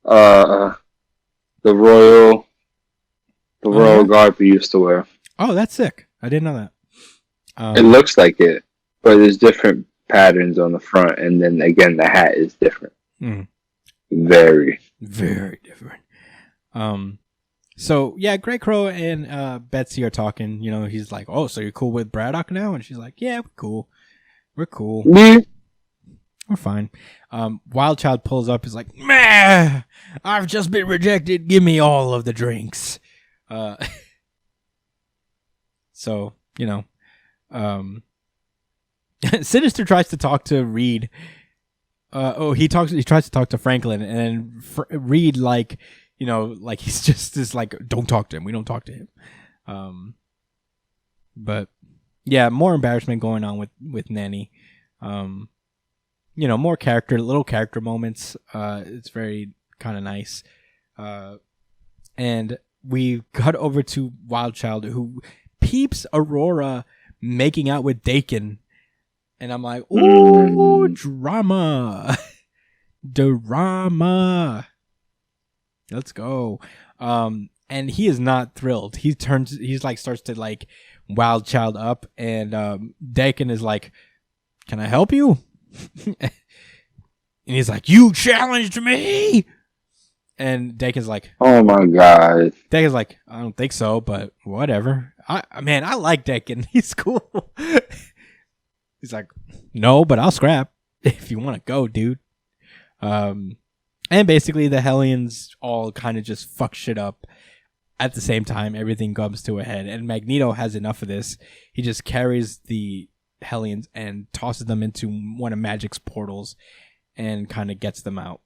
the royal garb we used to wear. Oh, that's sick. I didn't know that. It looks like it, but there's different patterns on the front, and then again the hat is different. Very, very different. So yeah, Greycrow and Betsy are talking. He's like, "Oh, so you're cool with Braddock now?" And she's like, "Yeah, we're cool. We're fine." Wildchild pulls up. He's like, "Meh, I've just been rejected. Give me all of the drinks." So Sinister tries to talk to Reed. He tries to talk to Franklin, and then Reed like he's just this like, don't talk to him. We don't talk to him. But yeah, more embarrassment going on with Nanny. More little character moments. It's very kind of nice. And we cut over to Wildchild, who peeps Aurora making out with Dakin. And I'm like, ooh, drama. Drama. Let's go. And he is not thrilled. Starts to like Wildchild up, and Dakin is like, "Can I help you?" And he's like, "You challenged me." And Dakin's like, "Oh my god." Dakin's like, "I don't think so, but whatever." I like Dakin. He's cool. He's like, "No, but I'll scrap if you want to go, dude." And basically the Hellions all kind of just fuck shit up at the same time. Everything comes to a head, and Magneto has enough of this. He just carries the Hellions and tosses them into one of Magic's portals and kind of gets them out.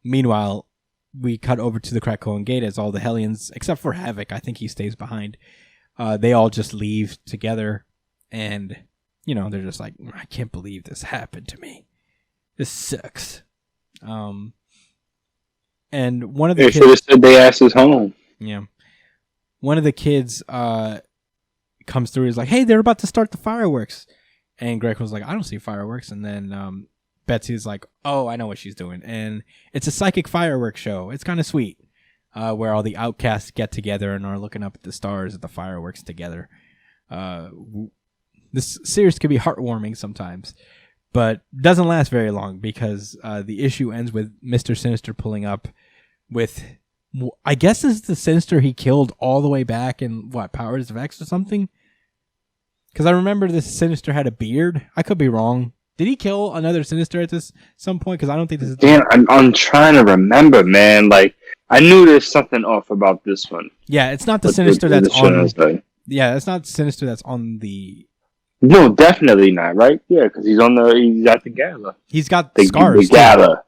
Meanwhile, we cut over to the Krakoan Gate as all the Hellions, except for Havoc, I think he stays behind. They all just leave together, and they're just like, I can't believe this happened to me. This sucks. And one of the kids should have said they asses home. Yeah. One of the kids comes through. He's like, "Hey, they're about to start the fireworks," and Greg was like, "I don't see fireworks." And then Betsy's like, "Oh, I know what she's doing," and it's a psychic fireworks show. It's kind of sweet, where all the outcasts get together and are looking up at the stars at the fireworks together. This series can be heartwarming sometimes, but doesn't last very long because the issue ends with Mr. Sinister pulling up with, I guess this is the Sinister he killed all the way back in Powers of X or something. Because I remember this Sinister had a beard. I could be wrong. Did he kill another Sinister at some point? Because I don't think this is. Dan, I'm trying to remember, man. Like, I knew there's something off about this one. Yeah, it's not the Sinister that's on. Yeah, it's not Sinister that's on the. No, definitely not. Right? Yeah, because he's at the Gala. He's got scars. The Gala.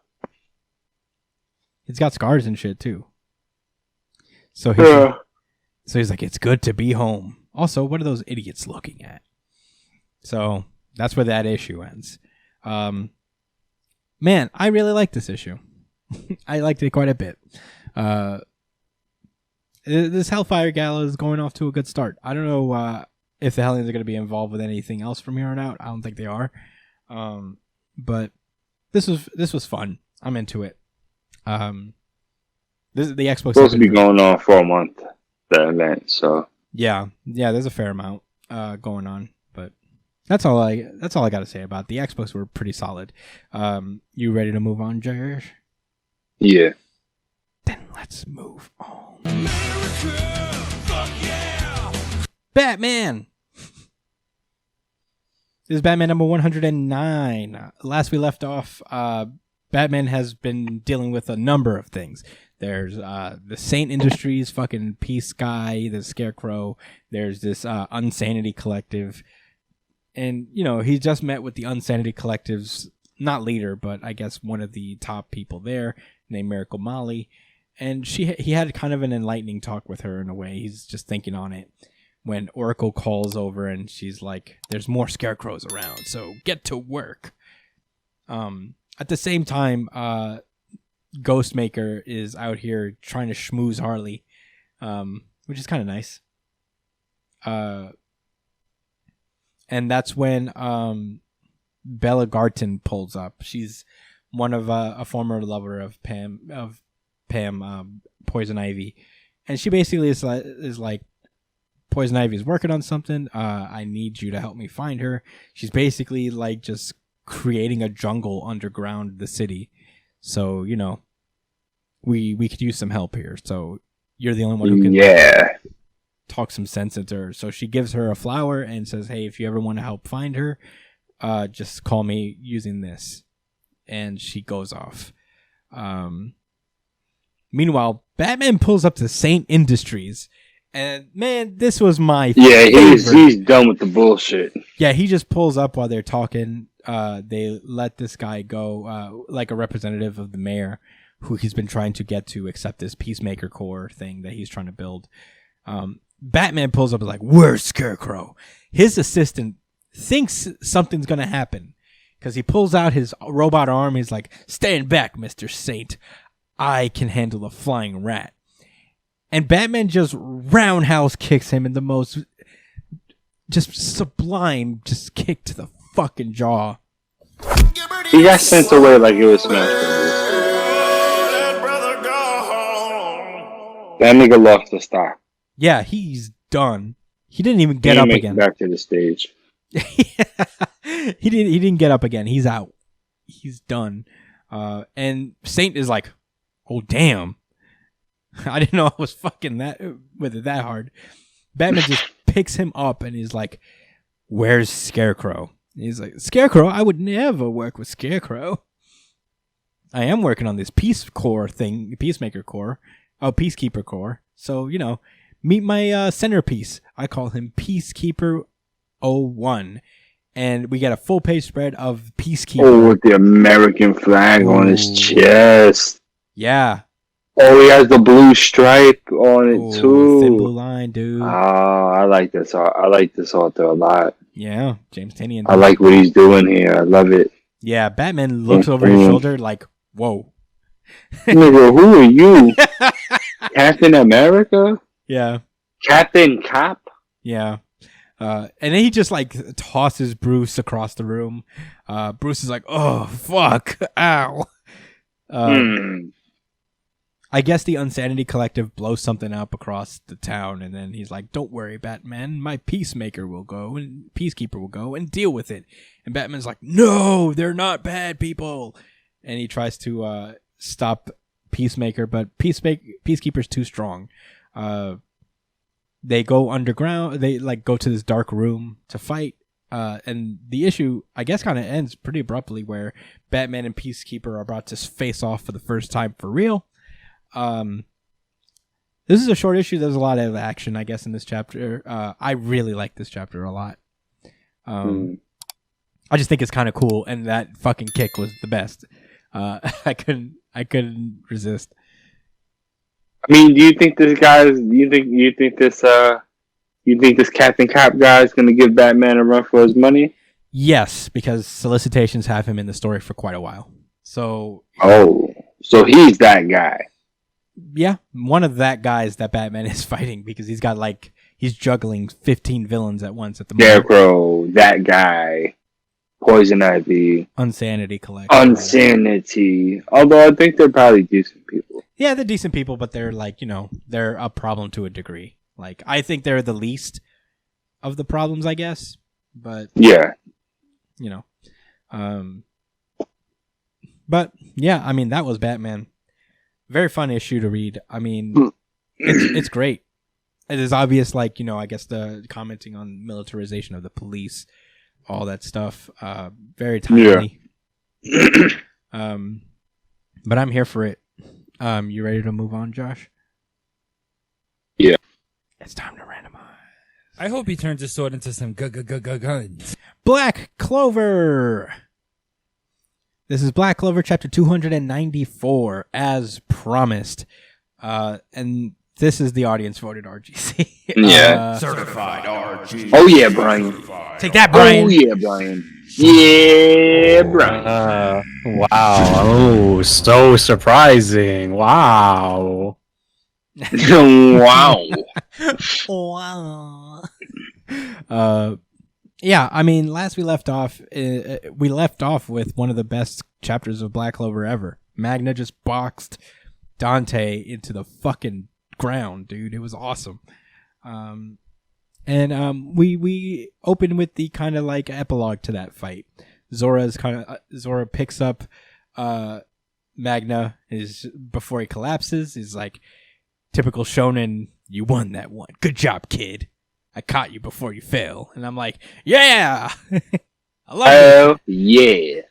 He's got scars and shit too. So he's like, it's good to be home. Also, what are those idiots looking at? So that's where that issue ends. Man, I really like this issue. I liked it quite a bit. This Hellfire Gala is going off to a good start. I don't know if the Hellions are going to be involved with anything else from here on out. I don't think they are. But this was fun. I'm into it. This is the Expo. Supposed to be going on for a month, the event. So yeah, there's a fair amount going on, but that's all I got to say about the Expos. Were pretty solid. You ready to move on, Jair? Yeah. Then let's move on. America, fuck yeah! Batman. This is Batman number 109. Last we left off, Batman has been dealing with a number of things. There's the Saint Industries fucking peace guy, the Scarecrow. There's this Unsanity Collective. And, he just met with the Unsanity Collective's, not leader, but I guess one of the top people there, named Miracle Molly. And he had kind of an enlightening talk with her in a way. He's just thinking on it. When Oracle calls over and she's like, there's more Scarecrows around, so get to work. At the same time, Ghostmaker is out here trying to schmooze Harley, which is kind of nice. And that's when Bella Garton pulls up. She's one of a former lover of Pam, Poison Ivy, and she basically is like, Poison Ivy is working on something. I need you to help me find her. She's basically like just creating a jungle underground the city. So, we could use some help here. So you're the only one who can talk some sense into her. So she gives her a flower and says, hey, if you ever want to help find her, just call me using this. And she goes off. Meanwhile, Batman pulls up to Saint Industries. And man, this was my favorite. He's done with the bullshit. Yeah, he just pulls up while they're talking. They let this guy go, like a representative of the mayor, who he's been trying to get to accept this Peacemaker Corps thing that he's trying to build. Batman pulls up and is like, where's Scarecrow? His assistant thinks something's going to happen because he pulls out his robot arm. He's like, stand back, Mr. Saint. I can handle a flying rat. And Batman just roundhouse kicks him in the most just sublime kick to the fucking jaw. He got sent away like it was smashed. That nigga lost the stock. Yeah, he's done. He didn't even get up again. Back to the stage. He didn't get up again. He's out. He's done. And Saint is like, oh damn. I didn't know I was fucking with it that hard. Batman just picks him up and he's like, where's Scarecrow? And he's like, Scarecrow? I would never work with Scarecrow. I am working on this Peacekeeper Corps. So, meet my centerpiece. I call him Peacekeeper 01. And we get a full page spread of Peacekeeper. Oh, with the American flag on his chest. Yeah. Oh, he has the blue stripe on it too. Thin blue line, dude. I like this. I like this author a lot. Yeah, James Tynion. I like what he's doing here. I love it. Yeah, Batman looks over his shoulder like, whoa. Nigga, who are you? Captain America? Yeah. Captain Cop? Yeah. And then he just like tosses Bruce across the room. Bruce is like, oh, fuck. Ow. I guess the Insanity Collective blows something up across the town, and then he's like, don't worry, Batman. My Peacemaker will go, and Peacekeeper will go and deal with it. And Batman's like, no, they're not bad people. And he tries to stop Peacemaker, but Peacekeeper's too strong. They go underground. They like go to this dark room to fight. And the issue, I guess, kind of ends pretty abruptly where Batman and Peacekeeper are about to face off for the first time for real. This is a short issue. There's a lot of action, I guess, in this chapter. I really like this chapter a lot. I just think it's kind of cool, and that fucking kick was the best. I couldn't resist. I mean, do you think this Captain Cop guy is going to give Batman a run for his money? Yes, because solicitations have him in the story for quite a while. So he's that guy. Yeah, one of that guys that Batman is fighting because he's juggling 15 villains at once at the moment. Scarecrow, that guy, Poison Ivy, Insanity Collective. Insanity. Although I think they're probably decent people. Yeah, they're decent people, but they're like, they're a problem to a degree. Like, I think they're the least of the problems, I guess. But yeah, but yeah, I mean, that was Batman. Very fun issue to read. I mean, it's great. It is obvious, like, I guess the commenting on militarization of the police, all that stuff. Very timely. Yeah. But I'm here for it. You ready to move on, Josh? Yeah. It's time to randomize. I hope he turns his sword into some guns. Black Clover. This is Black Clover chapter 294, as promised. And this is the audience voted RGC. Yeah. Certified RG. Oh, yeah, Brian. Take that, Brian. Oh, yeah, Brian. Yeah, Brian. Wow. Oh, so surprising. Wow. Wow. Wow. Yeah, I mean, last we left off with one of the best chapters of Black Clover ever. Magna just boxed Dante into the fucking ground, dude. It was awesome. We open with the kind of like epilogue to that fight. Zora picks up Magna before he collapses. He's like, typical shonen, you won that one. Good job, kid. I caught you before you fell. And I'm like, yeah! I love it. Yeah.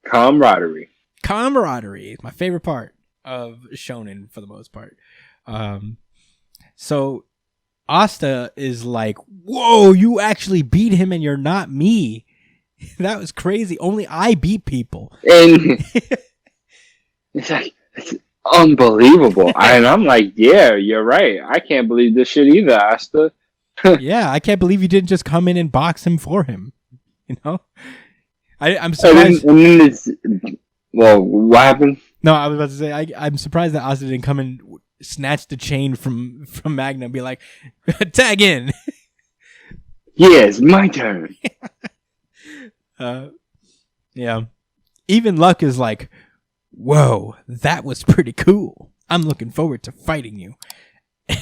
Camaraderie. Camaraderie is my favorite part of shonen for the most part. So Asta is like, whoa, you actually beat him and you're not me. That was crazy. Only I beat people. And it's unbelievable. And I'm like, yeah, you're right. I can't believe this shit either, Asta. Yeah, I can't believe you didn't just come in and box him for him. I'm surprised. Well, what happened? No, I was about to say I'm surprised that Asta didn't come and snatch the chain from Magna and be like, tag in. Yeah, it's my turn. Yeah. Even Luck is like, whoa, that was pretty cool. I'm looking forward to fighting you.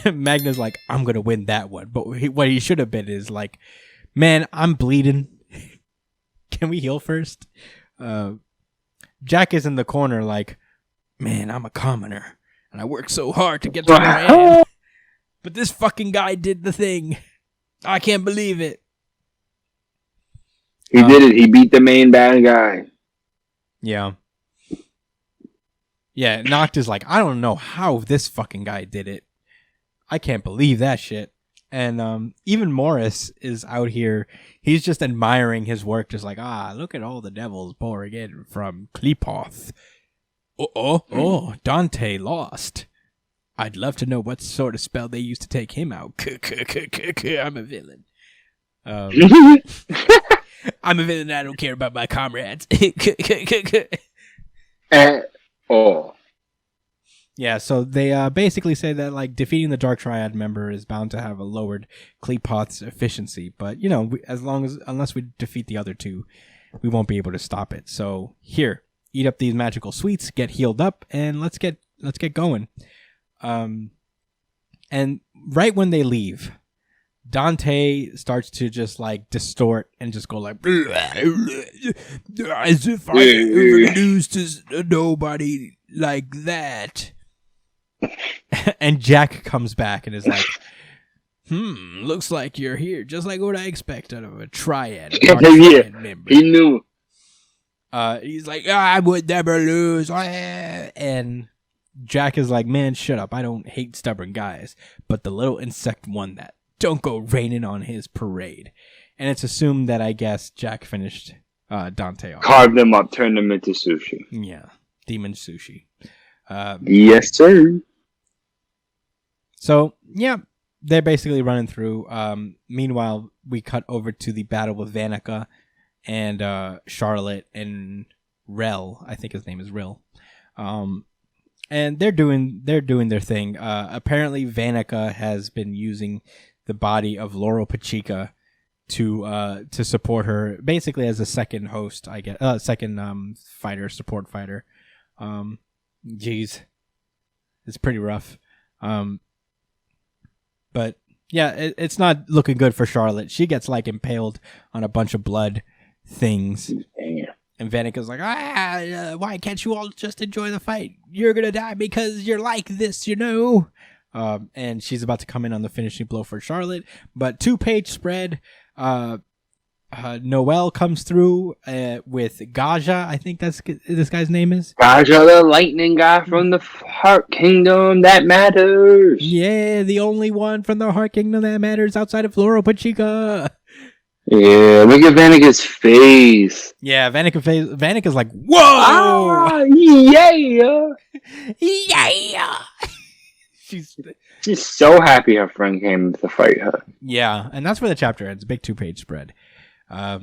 Magna's like, I'm going to win that one. But what he should have been is like, man, I'm bleeding. Can we heal first? Jack is in the corner like, man, I'm a commoner. And I worked so hard to get to where I am. But this fucking guy did the thing. I can't believe it. He did it. He beat the main bad guy. Yeah. Yeah, Noct is like, I don't know how this fucking guy did it. I can't believe that shit. And even Morris is out here. He's just admiring his work, just like, look at all the devils pouring in from Kleepoth. Oh, Dante lost. I'd love to know what sort of spell they used to take him out. I'm a villain. I'm a villain. I don't care about my comrades. Yeah, so they basically say that like defeating the Dark Triad member is bound to have a lowered Klepoth's efficiency, but you know, unless we defeat the other two, we won't be able to stop it. So here, eat up these magical sweets, get healed up, and let's get going. And right when they leave, Dante starts to just like distort and just go like as if I ever lose to nobody like that. And Jack comes back and is like, looks like you're here, just like what I expect out of a triad. Member. He knew. He's like, I would never lose. And Jack is like, man, shut up. I don't hate stubborn guys, but the little insect won that. Don't go raining on his parade. And it's assumed that I guess Jack finished Dante off. Carved them up, turned them into sushi. Yeah, demon sushi. Yes, sir. So, yeah, they're basically running through. Meanwhile, we cut over to the battle with Vanica and Charlotte and Rel. I think his name is Rel. And they're doing their thing. Apparently, Vanica has been using the body of Laurel Pachica to support her, basically as a second host, I guess. Second support fighter. Jeez, it's pretty rough. But yeah, it's not looking good for Charlotte. She gets like impaled on a bunch of blood things. Damn. And Vanica's like, why can't you all just enjoy the fight? You're gonna die because you're like this, you know. And she's about to come in on the finishing blow for Charlotte, but 2-page spread. Noel comes through with Gaja. I think that's this guy's name is Gaja, the lightning guy from the Heart Kingdom that matters. Yeah, the only one from the Heart Kingdom that matters outside of Laurel Pachica. Yeah, look at Vanica's face. Yeah, Vanica's like, whoa! Yeah! Yeah! She's so happy her friend came to fight her. Yeah, and that's where the chapter ends. Big 2-page spread. I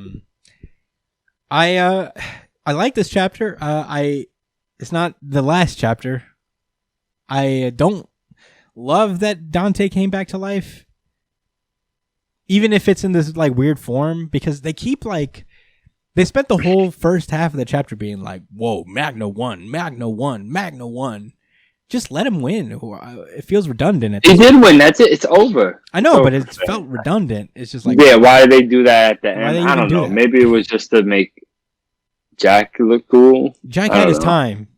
like this chapter. It's not the last chapter. I don't love that Dante came back to life, even if it's in this like weird form, because they keep like they spent the whole first half of the chapter being like, "Whoa, Magna won, Magna won, Magna won." Just let him win. It feels redundant. He did win. That's it. It's over. I know, but it felt redundant. It's just like, yeah. Why did they do that at the end? I don't know. Maybe it was just to make Jack look cool. Jack had his time.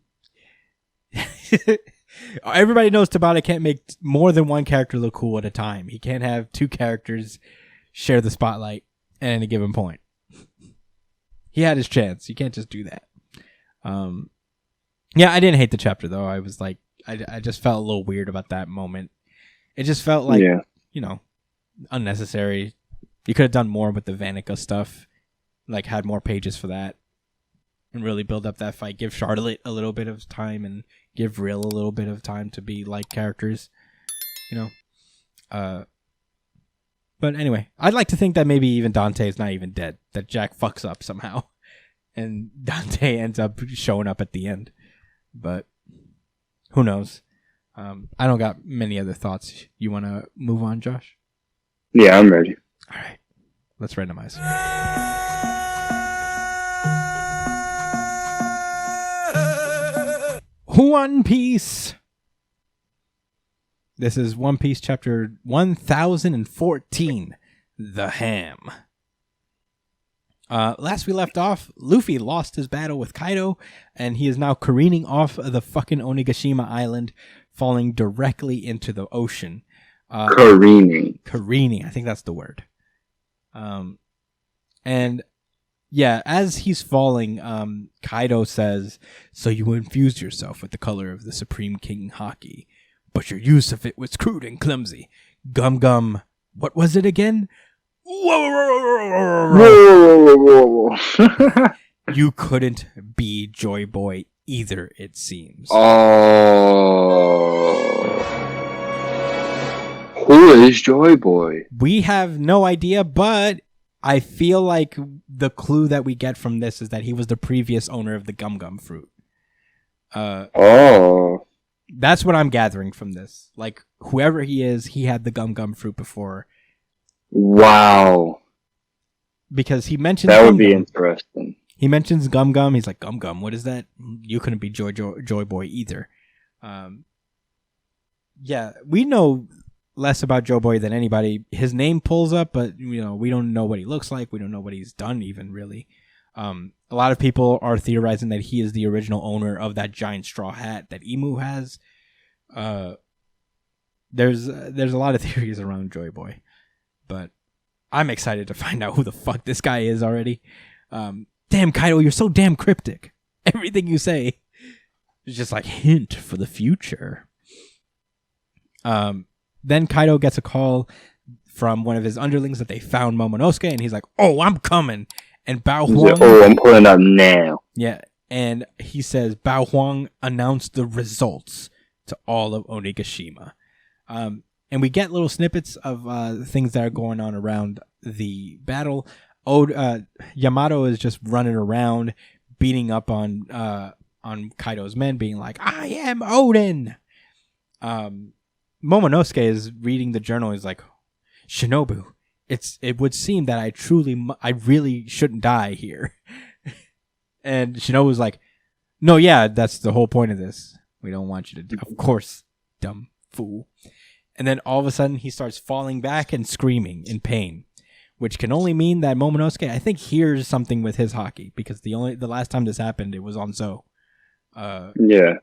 Everybody knows Tabata can't make more than one character look cool at a time. He can't have two characters share the spotlight at any given point. He had his chance. You can't just do that. Yeah, I didn't hate the chapter though. I was like, I just felt a little weird about that moment. It just felt like, you know, unnecessary. You could have done more with the Vanica stuff, like had more pages for that, and really build up that fight. Give Charlotte a little bit of time and give Rill a little bit of time to be like characters, you know. But anyway, I'd like to think that maybe even Dante is not even dead. That Jack fucks up somehow, and Dante ends up showing up at the end. But who knows? I don't got many other thoughts. You want to move on, Josh? Yeah, I'm ready. All right. Let's randomize. One Piece. This is One Piece chapter 1014, The Ham. Last we left off, Luffy lost his battle with Kaido, and he is now careening off the fucking Onigashima Island, falling directly into the ocean. Careening, I think that's the word. And yeah, as he's falling, Kaido says, "So you infused yourself with the color of the Supreme King Haki, but your use of it was crude and clumsy. Gum. What was it again? Whoa. You couldn't be Joy Boy either, it seems. Who is Joy Boy? We have no idea, but I feel like the clue that we get from this is that he was the previous owner of the Gum Gum fruit. That's what I'm gathering from this. Like, whoever he is, he had the Gum Gum fruit before. Wow. Because he mentions that would Gum be Gum. Interesting. He mentions Gum Gum. He's like, Gum Gum, what is that? You couldn't be Joy Boy either. Yeah, we know less about Joe Boy than anybody. His name pulls up, but we don't know what he looks like. We don't know what he's done even, really. A lot of people are theorizing that he is the original owner of that giant straw hat that Emu has. There's a lot of theories around Joy Boy, but I'm excited to find out who the fuck this guy is already. Damn, Kaido, you're so damn cryptic. Everything you say is just like hint for the future. Then Kaido gets a call from one of his underlings that they found Momonosuke, and he's like, "Oh, I'm coming." And Bao Huang, I'm pulling up now. Yeah, and he says Bao Huang announced the results to all of Onigashima. And we get little snippets of things that are going on around the battle. Yamato is just running around, beating up on Kaido's men, being like, "I am Odin." Momonosuke is reading the journal. He's like, "Shinobu, it would seem that I really shouldn't die here." And Shinobu's like, "No, yeah, that's the whole point of this. We don't want you to die." Of course, dumb fool. And then all of a sudden he starts falling back and screaming in pain, which can only mean that Momonosuke, I think, hears something with his hockey, because the last time this happened, it was on Zo. Yeah.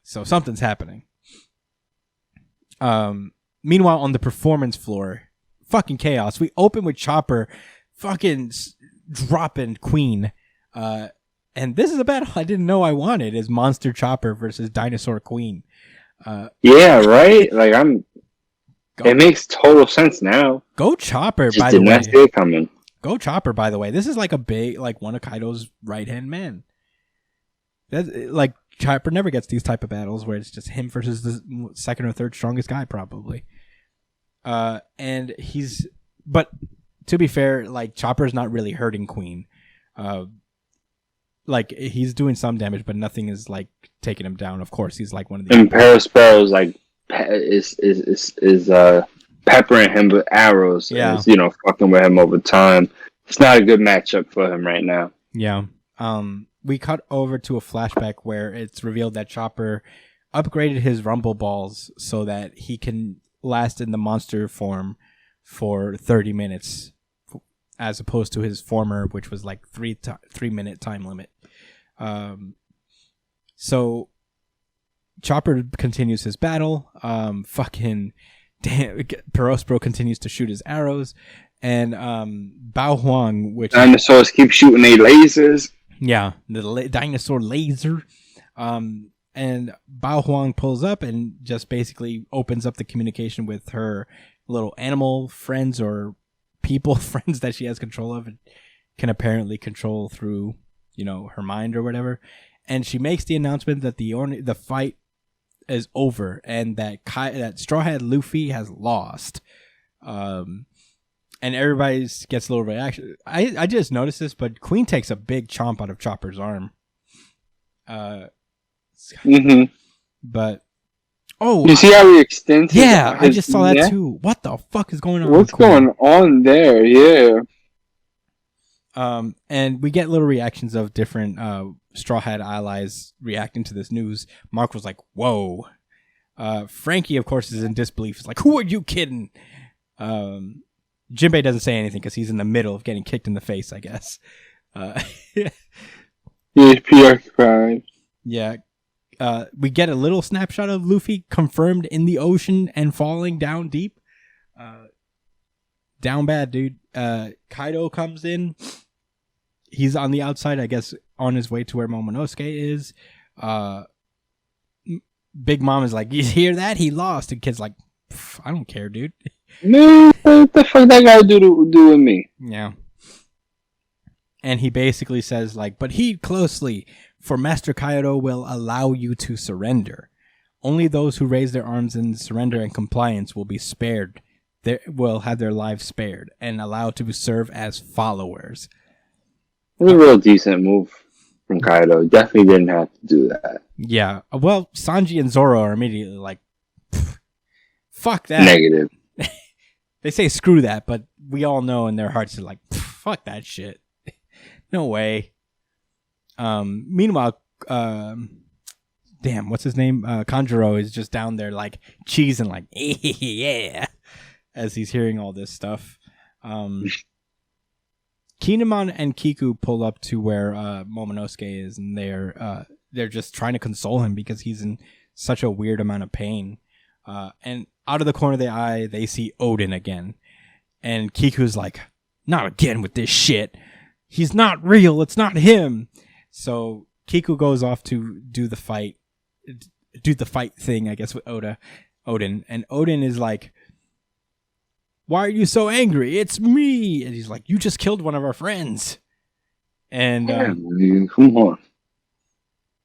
So something's happening. Meanwhile, on the performance floor, fucking chaos. We open with Chopper fucking dropping Queen. And this is a battle I didn't know I wanted, is Monster Chopper versus Dinosaur Queen. Yeah, right? Like, it makes total sense now. Go Chopper, Just by the did way. not see it coming. Go Chopper, by the way. This is like a big, like one of Kaido's right-hand men. Like, Chopper never gets these type of battles where it's just him versus the second or third strongest guy, probably. But to be fair, like, Chopper's not really hurting Queen. Like, he's doing some damage, but nothing is like taking him down. Of course, he's like one of the. And Parasparrow's like is peppering him with arrows. Yeah. And, fucking with him over time. It's not a good matchup for him right now. Yeah. We cut over to a flashback where it's revealed that Chopper upgraded his Rumble Balls so that he can last in the monster form for 30 minutes, as opposed to his former, which was like 3-minute time limit. So Chopper continues his battle. Fucking damn, Cerebro continues to shoot his arrows, and Bao Huang, which dinosaurs keep shooting their lasers. Yeah, the dinosaur laser. And Bao Huang pulls up and just basically opens up the communication with her little animal friends or people friends that she has control of and can apparently control through, her mind or whatever. And she makes the announcement that the fight is over and that Straw Hat Luffy has lost. And everybody gets a little reaction. I just noticed this, but Queen takes a big chomp out of Chopper's arm. But you see how he extends? Yeah, I just saw that too. What the fuck is going on? What's going on there? Yeah. And we get little reactions of different Straw Hat allies reacting to this news. Mark was like, "Whoa." Frankie, of course, is in disbelief. He's like, "Who are you kidding?" Jinbei doesn't say anything because he's in the middle of getting kicked in the face, I guess. He's preoccupied. Yeah. We get a little snapshot of Luffy confirmed in the ocean and falling down deep. Down bad, dude. Kaido comes in. He's on the outside, I guess, on his way to where Momonosuke is. Big Mom is like, "You hear that? He lost." And Kid's like, "I don't care, dude." No, what the fuck that guy do with me? Yeah. And he basically says, like, but heed closely, for Master Kaido will allow you to surrender. Only those who raise their arms in surrender and compliance will be spared. They will have their lives spared and allowed to serve as followers. It was a real decent move from Kaido. Definitely didn't have to do that. Yeah. Well, Sanji and Zoro are immediately like, fuck that. Negative. They say screw that, but we all know in their hearts are like, fuck that shit. No way. Meanwhile, damn, what's his name? Kanjuro is just down there like cheesing like, yeah, as he's hearing all this stuff. Kinemon and Kiku pull up to where Momonosuke is, and they're just trying to console him because he's in such a weird amount of pain. And out of the corner of their eye, they see Odin again. And Kiku's like, not again with this shit. He's not real. It's not him. So Kiku goes off to do the fight thing, I guess, with Odin. And Odin is like, why are you so angry? It's me. And he's like, you just killed one of our friends. And come on.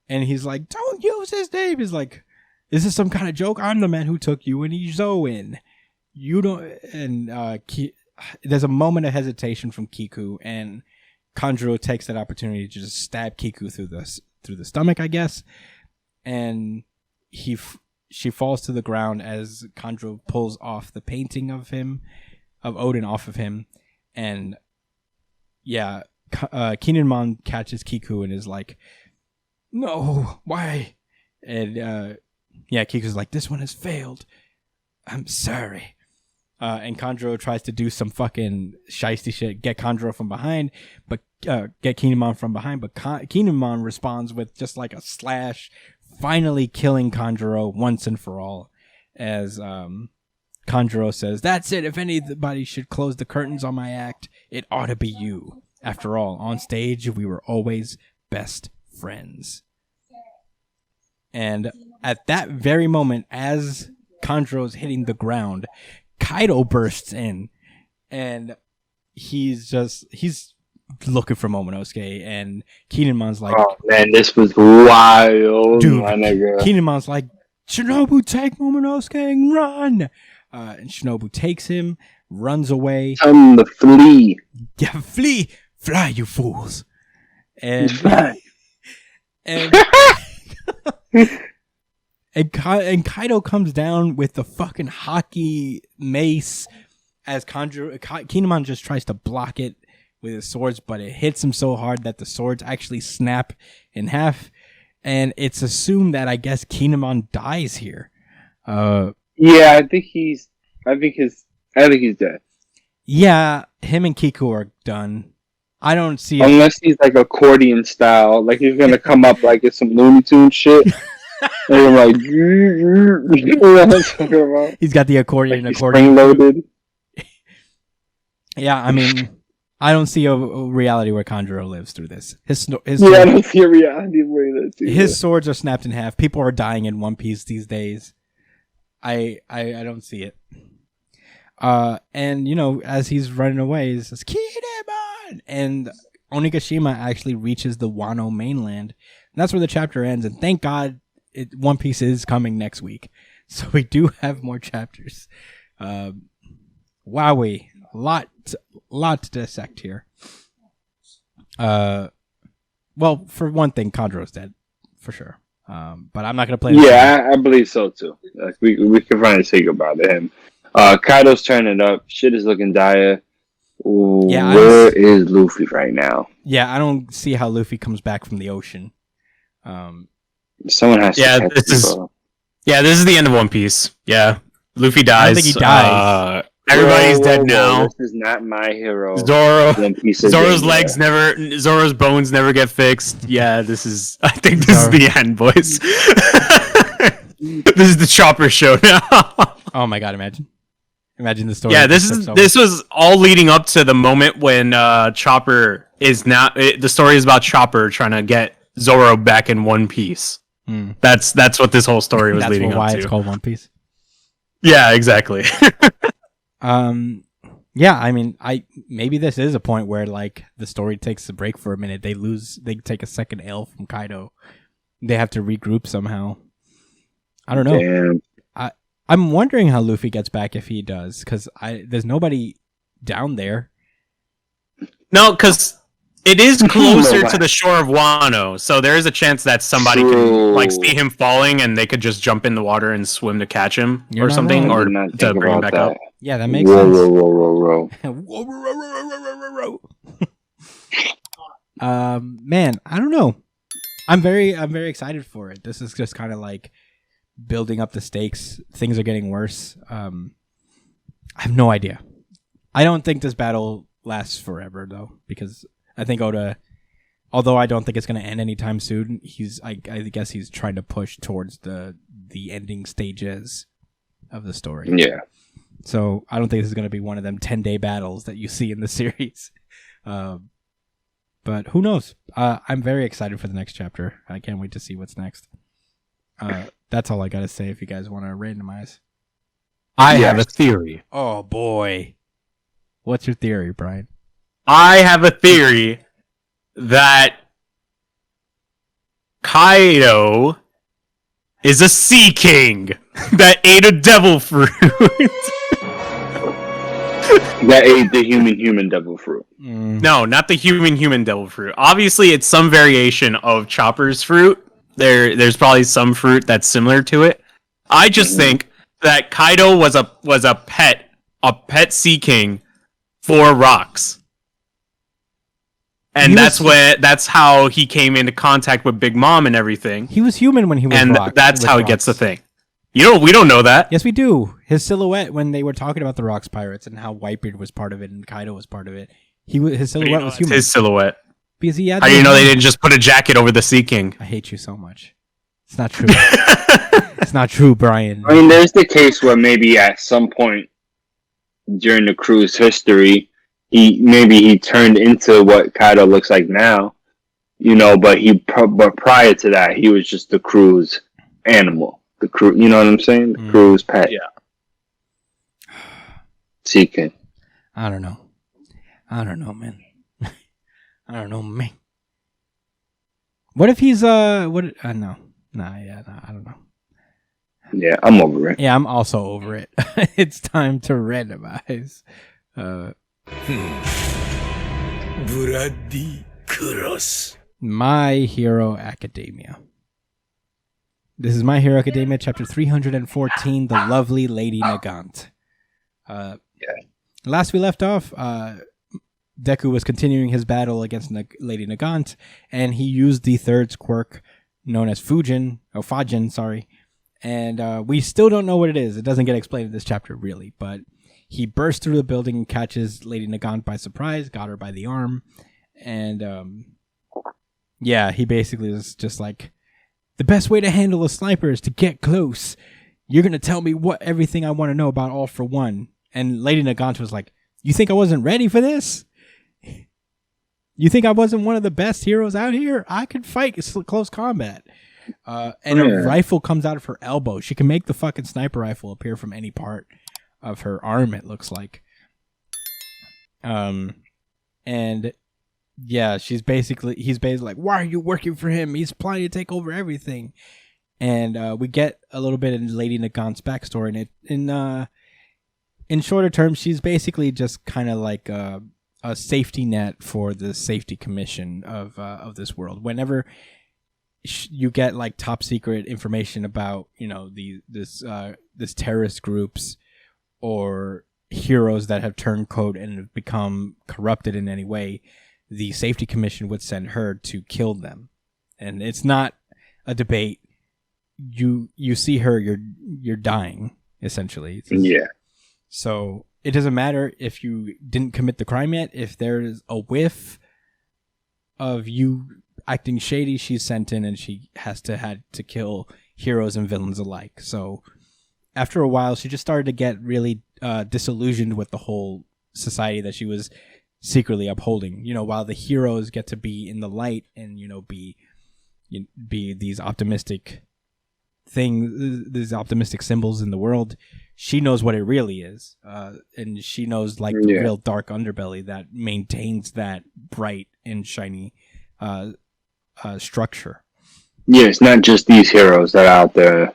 And he's like, don't use his name. He's like, is this some kind of joke? I'm the man who took you and he's Zoin. You don't. And there's a moment of hesitation from Kiku, and Kanjuro takes that opportunity to just stab Kiku through the stomach, I guess. And she falls to the ground as Kanjuro pulls off the painting of Odin off of him. And yeah, Kinemon catches Kiku and is like, no, why? And yeah, Kiku's like, this one has failed. I'm sorry. And Kanjuro tries to do some fucking shiesty shit, get Kanjuro from behind, but get Kinemon from behind. But Kinemon responds with just like a slash, finally killing Kanjuro once and for all. As Kanjuro says, that's it. If anybody should close the curtains on my act, it ought to be you. After all, on stage, we were always best friends. And at that very moment, as Kanjuro's hitting the ground, Kaido bursts in, and he's looking for Momonosuke, and Kinemon's like, oh man, this was wild, dude. My nigga. Kinemon's like, Shinobu, take Momonosuke and run. And Shinobu takes him, runs away. Tell him to flee. Yeah, fly, you fools. And and and Kaido comes down with the fucking hockey mace as Kinemon just tries to block it with his swords, but it hits him so hard that the swords actually snap in half, and it's assumed that I guess Kinemon dies here. Yeah, I think he's dead. Yeah, him and Kiku are done. I don't see unless he's like accordion style, like he's gonna come up like it's some Looney Tunes shit. And I'm like, he's got the accordion, like spring loaded. Yeah, I mean, I don't see a reality where Kanjuro lives through this. I don't see a reality where that too. His swords are snapped in half. People are dying in One Piece these days. I don't see it. And you know, as he's running away, he says, Kinemon! And Onigashima actually reaches the Wano mainland. And that's where the chapter ends. And thank God One Piece is coming next week. So we do have more chapters. Wowee. A lot to dissect here. Well, for one thing, Kanjuro's dead. For sure. But I'm not going to play. Yeah, I believe so too. Like we can finally say goodbye to him. Kaido's turning up. Shit is looking dire. Yeah, where is Luffy right now? Yeah, I don't see how Luffy comes back from the ocean. Someone has to. Yeah, this is the end of One Piece. Yeah, Luffy dies. I don't think he dies. Everybody's dead now. This is not my hero. Zoro's bones never get fixed. Yeah, I think this is the end, boys. This is the Chopper show now. Oh my god, imagine the story. Yeah, this was all leading up to the moment when Chopper is now. The story is about Chopper trying to get Zoro back in One Piece. That's what this whole story was leading up to. That's why it's called One Piece. Yeah, exactly. Yeah, I mean, maybe this is a point where like the story takes a break for a minute. They take a second L from Kaido. They have to regroup somehow. I don't know. Damn. I'm wondering how Luffy gets back if he does, because there's nobody down there. No, because it is closer to the shore of Wano, so there is a chance that somebody can like see him falling and they could just jump in the water and swim to catch him You're or not something, wrong. or to bring him back up. Yeah, that makes sense. Whoa. Man, I don't know. I'm very excited for it. This is just kind of like building up the stakes. Things are getting worse. I have no idea. I don't think this battle lasts forever though, because I think Oda, although I don't think it's going to end anytime soon, I guess he's trying to push towards the ending stages of the story. Yeah. So I don't think this is going to be one of them 10-day battles that you see in the series. But who knows? I'm very excited for the next chapter. I can't wait to see what's next. That's all I got to say if you guys want to randomize. I have a theory. Oh, boy. What's your theory, Brian? I have a theory that Kaido is a sea king that ate a devil fruit. That ate the human devil fruit. No, not the human devil fruit. Obviously, it's some variation of Chopper's fruit. There's probably some fruit that's similar to it. I just think that Kaido was a pet sea king for rocks. And that's how he came into contact with Big Mom and everything. He was human when he was and that's how he gets the thing. We don't know that. Yes, we do. His silhouette when they were talking about the Rocks Pirates and how Whitebeard was part of it and Kaido was part of it. His silhouette was human. His silhouette. Because he had. How do you know they didn't just put a jacket over the Sea King? I hate you so much. It's not true. It's not true, Brian. I mean, there's the case where maybe at some point during the crew's history, he turned into what Kaido looks like now, but prior to that, he was just the crew's animal. The crew, you know what I'm saying? The crew's pet. Yeah. Sea King. I don't know, man. I don't know, man. What if he's no, I don't know. Yeah, I'm over it. Yeah, I'm also over it. It's time to randomize. Bloody Cross. My Hero Academia. This is My Hero Academia, chapter 314, The Lovely Lady Nagant. Last we left off, Deku was continuing his battle against Lady Nagant, and he used the third quirk known as Fujin, and we still don't know what it is. It doesn't get explained in this chapter, really, but he bursts through the building and catches Lady Nagant by surprise, got her by the arm, and he basically was just like, the best way to handle a sniper is to get close. You're going to tell me everything I want to know about All for One. And Lady Nagant was like, you think I wasn't ready for this? You think I wasn't one of the best heroes out here? I could fight close combat. And a rifle comes out of her elbow. She can make the fucking sniper rifle appear from any part of her arm, it looks like. And yeah, he's basically like, why are you working for him? He's planning to take over everything. And we get a little bit in Lady Nagant's backstory. And in shorter terms, she's basically just kind of like a safety net for the safety commission of this world. Whenever you get like top secret information about this terrorist groups or heroes that have turned code and have become corrupted in any way, the safety commission would send her to kill them. And it's not a debate. You see her, you're dying, essentially. Yeah. So it doesn't matter if you didn't commit the crime yet. If there's a whiff of you acting shady, she's sent in and she had to kill heroes and villains alike. So after a while, she just started to get really disillusioned with the whole society that she was secretly upholding. While the heroes get to be in the light and be these optimistic things, these optimistic symbols in the world, she knows what it really is, and she knows like the real dark underbelly that maintains that bright and shiny structure. Yeah, it's not just these heroes that are out there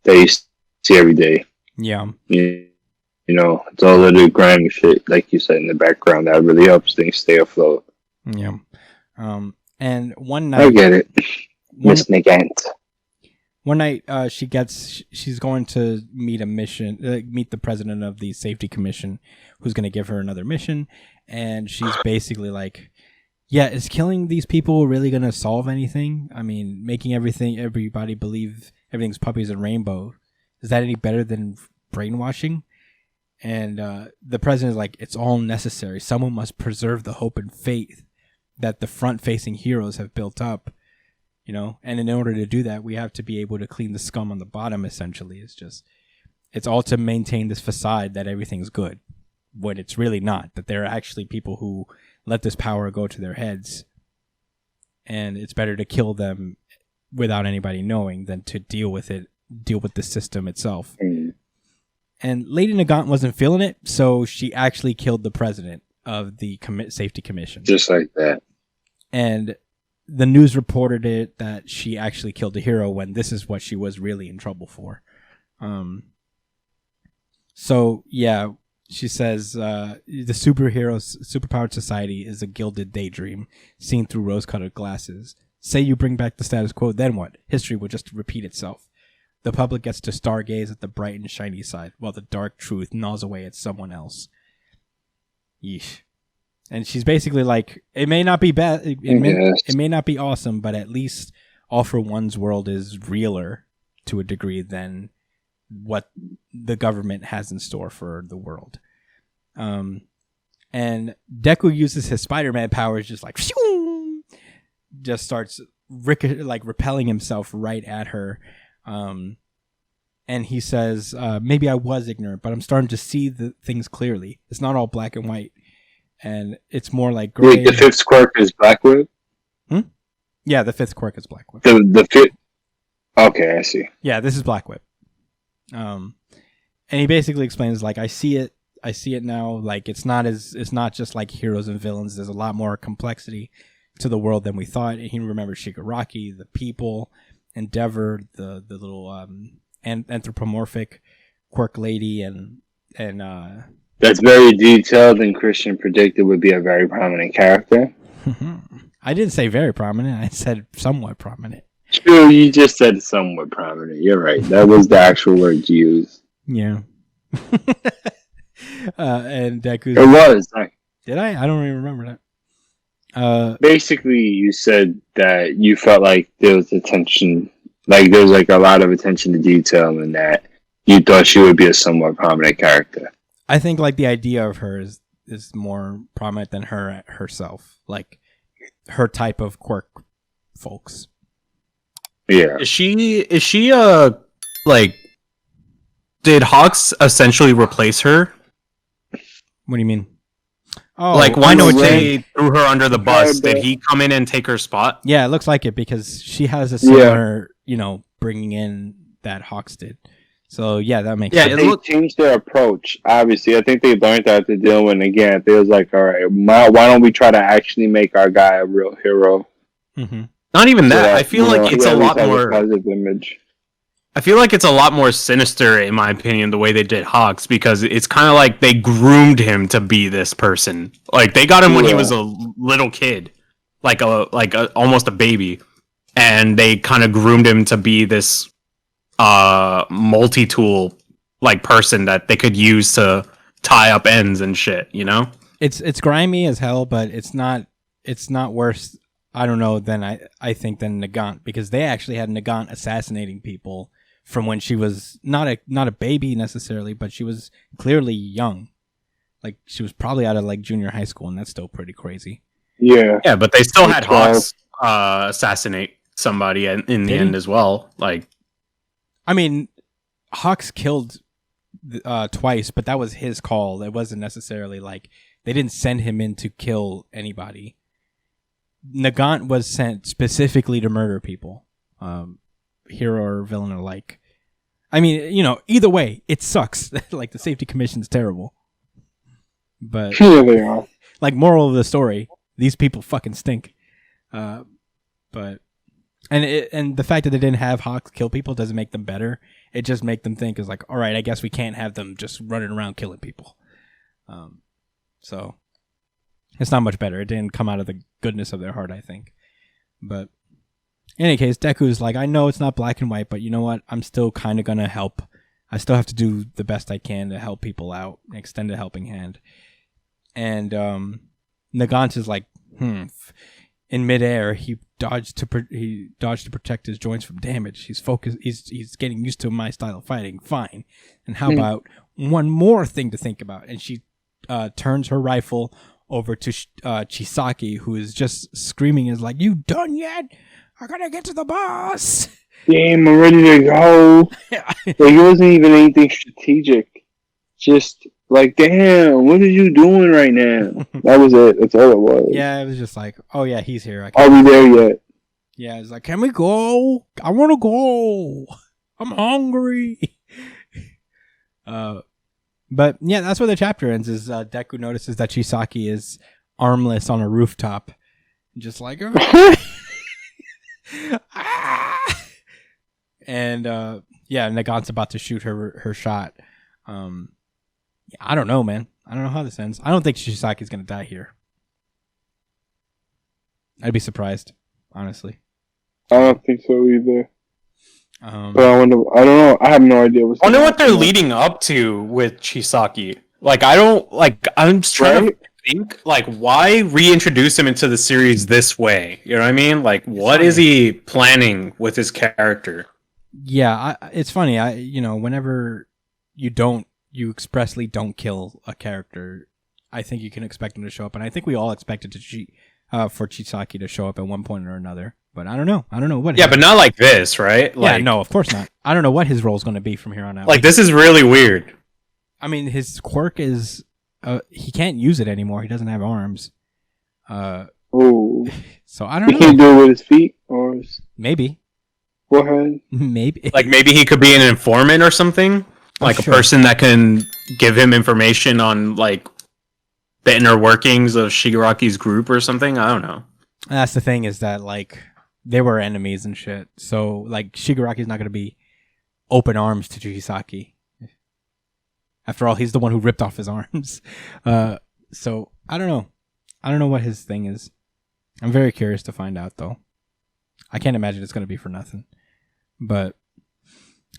that you see every day. Yeah. You know, it's all of the grimy shit, like you said, in the background that really helps things stay afloat. Yeah. And one night... I get it. Miss Nagant. One night, she's going to meet meet the president of the safety commission, who's going to give her another mission, and she's basically like, "Yeah, is killing these people really going to solve anything? I mean, making everybody believe everything's puppies and rainbow, is that any better than brainwashing?" And the president is like, "It's all necessary. Someone must preserve the hope and faith that the front-facing heroes have built up." You know, and in order to do that, we have to be able to clean the scum on the bottom, essentially. It's all to maintain this facade that everything's good, when it's really not, that there are actually people who let this power go to their heads, and it's better to kill them without anybody knowing than to deal with the system itself. And Lady Nagant wasn't feeling it, so she actually killed the president of the safety commission. Just like that. And the news reported it that she actually killed a hero when this is what she was really in trouble for. So yeah, she says the superpowered society is a gilded daydream seen through rose-colored glasses. Say you bring back the status quo, then what? History will just repeat itself. The public gets to stargaze at the bright and shiny side, while the dark truth gnaws away at someone else. Yeesh. And she's basically like, it may not be bad, it may not be awesome, but at least All for One's world is realer to a degree than what the government has in store for the world. And Deku uses his Spider-Man powers, just like, just starts repelling himself right at her. And he says, maybe I was ignorant, but I'm starting to see the things clearly. It's not all black and white. And it's more like gray. Wait, the fifth quirk is Black Whip? Yeah, the fifth quirk is Black Whip. The fifth... Okay, I see. Yeah, this is Black Whip. And he basically explains, like, I see it now. Like, it's not just like heroes and villains. There's a lot more complexity to the world than we thought. And he remembers Shigaraki, the people, Endeavor, the little anthropomorphic quirk lady, and that's very detailed, and Christian predicted would be a very prominent character. I didn't say very prominent. I said somewhat prominent. True, you just said somewhat prominent. You're right. That was the actual word you used. Yeah. And Deku. It was. Did I? I don't even remember that. Basically, you said that you felt like there was attention, like there was like a lot of attention to detail, and that you thought she would be a somewhat prominent character. I think like the idea of her is more prominent than her herself, like her type of quirk folks. Yeah. Is she like, did Hawks essentially replace her? What do you mean? Oh, like once they threw her under the bus, did he come in and take her spot? Yeah, it looks like it because she has a similar, bringing in that Hawks did. So yeah, that makes sense. They changed their approach. Obviously, I think they learned how to deal. And again, they was like, all right, why don't we try to actually make our guy a real hero? Mm-hmm. Not even that. I feel like it's a lot more positive image. I feel like it's a lot more sinister, in my opinion, the way they did Hawks, because it's kind of like they groomed him to be this person. Like they got him when he was a little kid, like almost a baby, and they kind of groomed him to be this multi-tool like person that they could use to tie up ends and shit. You know, it's grimy as hell, but it's not worse. I don't know. Than I think than Nagant, because they actually had Nagant assassinating people from when she was not a baby necessarily, but she was clearly young. Like she was probably out of like junior high school, and that's still pretty crazy. Yeah, but they still had Hawks assassinate somebody in the end as well. Like, I mean, Hawks killed twice, but that was his call. It wasn't necessarily like they didn't send him in to kill anybody. Nagant was sent specifically to murder people, hero or villain alike. I mean, either way, it sucks. Like, the safety commission's terrible. But Yeah, they are. like, moral of the story, these people fucking stink. But and the fact that they didn't have Hawks kill people doesn't make them better. It just make them think is like, all right, I guess we can't have them just running around killing people. So it's not much better. It didn't come out of the goodness of their heart, I think. But in any case, Deku's like, I know it's not black and white, but you know what? I'm still kind of going to help. I still have to do the best I can to help people out, extend a helping hand. And Nagant is like, in midair, he dodged to protect his joints from damage. He's focused. He's getting used to my style of fighting. Fine. And how about one more thing to think about? And she turns her rifle over to Chisaki, who is just screaming, is like, "You done yet? I gotta get to the boss." Damn, I'm ready to go. Like, it wasn't even anything strategic. Just like, damn, what are you doing right now? That was it. That's all it was. Yeah, it was just like, oh yeah, he's here. Are we there yet? Yeah, it's like, can we go? I want to go. I'm hungry. But yeah, that's where the chapter ends. Is Deku notices that Chisaki is armless on a rooftop, just like, and yeah, Nagant's about to shoot her shot. I don't know, man. I don't know how this ends. I don't think Chisaki's gonna die here. I'd be surprised, honestly. I don't think so either. But I don't know. I have no idea I wonder what they're leading up to with Chisaki. Like, I'm just trying to think, like, why reintroduce him into the series this way? You know what I mean? Like, what is he planning with his character? Yeah, it's funny. Whenever you expressly don't kill a character, I think you can expect him to show up, and I think we all expected for Chisaki to show up at one point or another. But I don't know. What. Yeah, but not like this, right? Yeah, no, of course not. I don't know what his role is going to be from here on out. Like, this is really weird. I mean, his quirk is he can't use it anymore. He doesn't have arms. Oh. So I don't know. He can't do it with his feet or his maybe. forehead. Maybe. Like, maybe he could be an informant or something. Like a person that can give him information on, like, the inner workings of Shigaraki's group or something. I don't know. That's the thing, is that, like, they were enemies and shit. So, like, Shigaraki's not going to be open arms to Chisaki. After all, he's the one who ripped off his arms. So, I don't know. I don't know what his thing is. I'm very curious to find out, though. I can't imagine it's going to be for nothing. But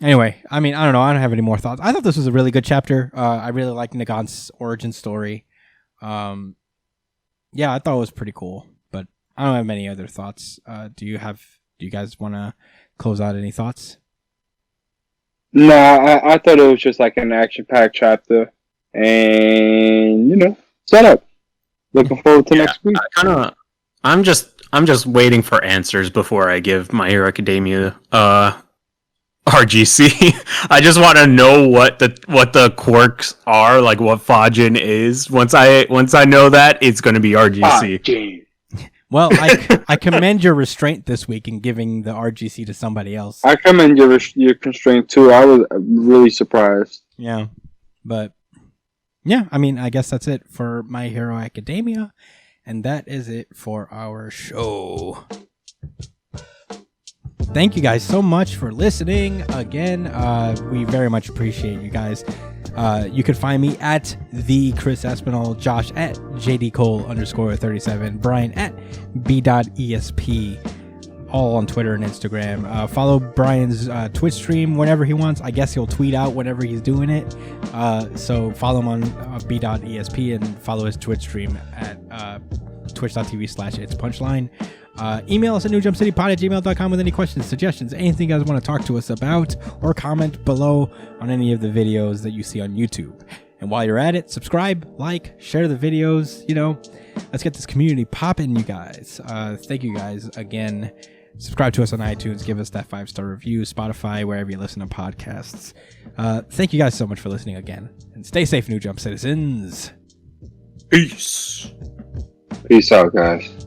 anyway, I mean, I don't know. I don't have any more thoughts. I thought this was a really good chapter. I really liked Nagant's origin story. Yeah, I thought it was pretty cool. But I don't have many other thoughts. Do you guys want to close out any thoughts? No, I thought it was just like an action-packed chapter, and set up. Looking forward to next week. I'm just waiting for answers before I give My Hero Academia RGC. I just want to know what the quirks are, like what Fajin is. Once I know that, it's going to be RGC. Well, I commend your restraint this week in giving the RGC to somebody else. I commend your constraint too. I was really surprised. Yeah, but yeah, I mean, I guess that's it for My Hero Academia, and that is it for our show. Thank you guys so much for listening again. We very much appreciate you guys. You can find me at the Chris Espinal, Josh at JDCole_37, Brian at B.ESP, all on Twitter and Instagram. Follow Brian's Twitch stream whenever he wants. I guess he'll tweet out whenever he's doing it. So follow him on B.ESP and follow his Twitch stream at twitch.tv/itspunchline. Email us at newjumpcitypod@gmail.com with any questions, suggestions, anything you guys want to talk to us about, or comment below on any of the videos that you see on YouTube. And while you're at it, subscribe, like, share the videos. Let's get this community popping, you guys. Thank you guys again. Subscribe to us on iTunes. Give us that 5-star review. Spotify, wherever you listen to podcasts. Thank you guys so much for listening again. And stay safe, New Jump citizens. Peace. Peace out, guys.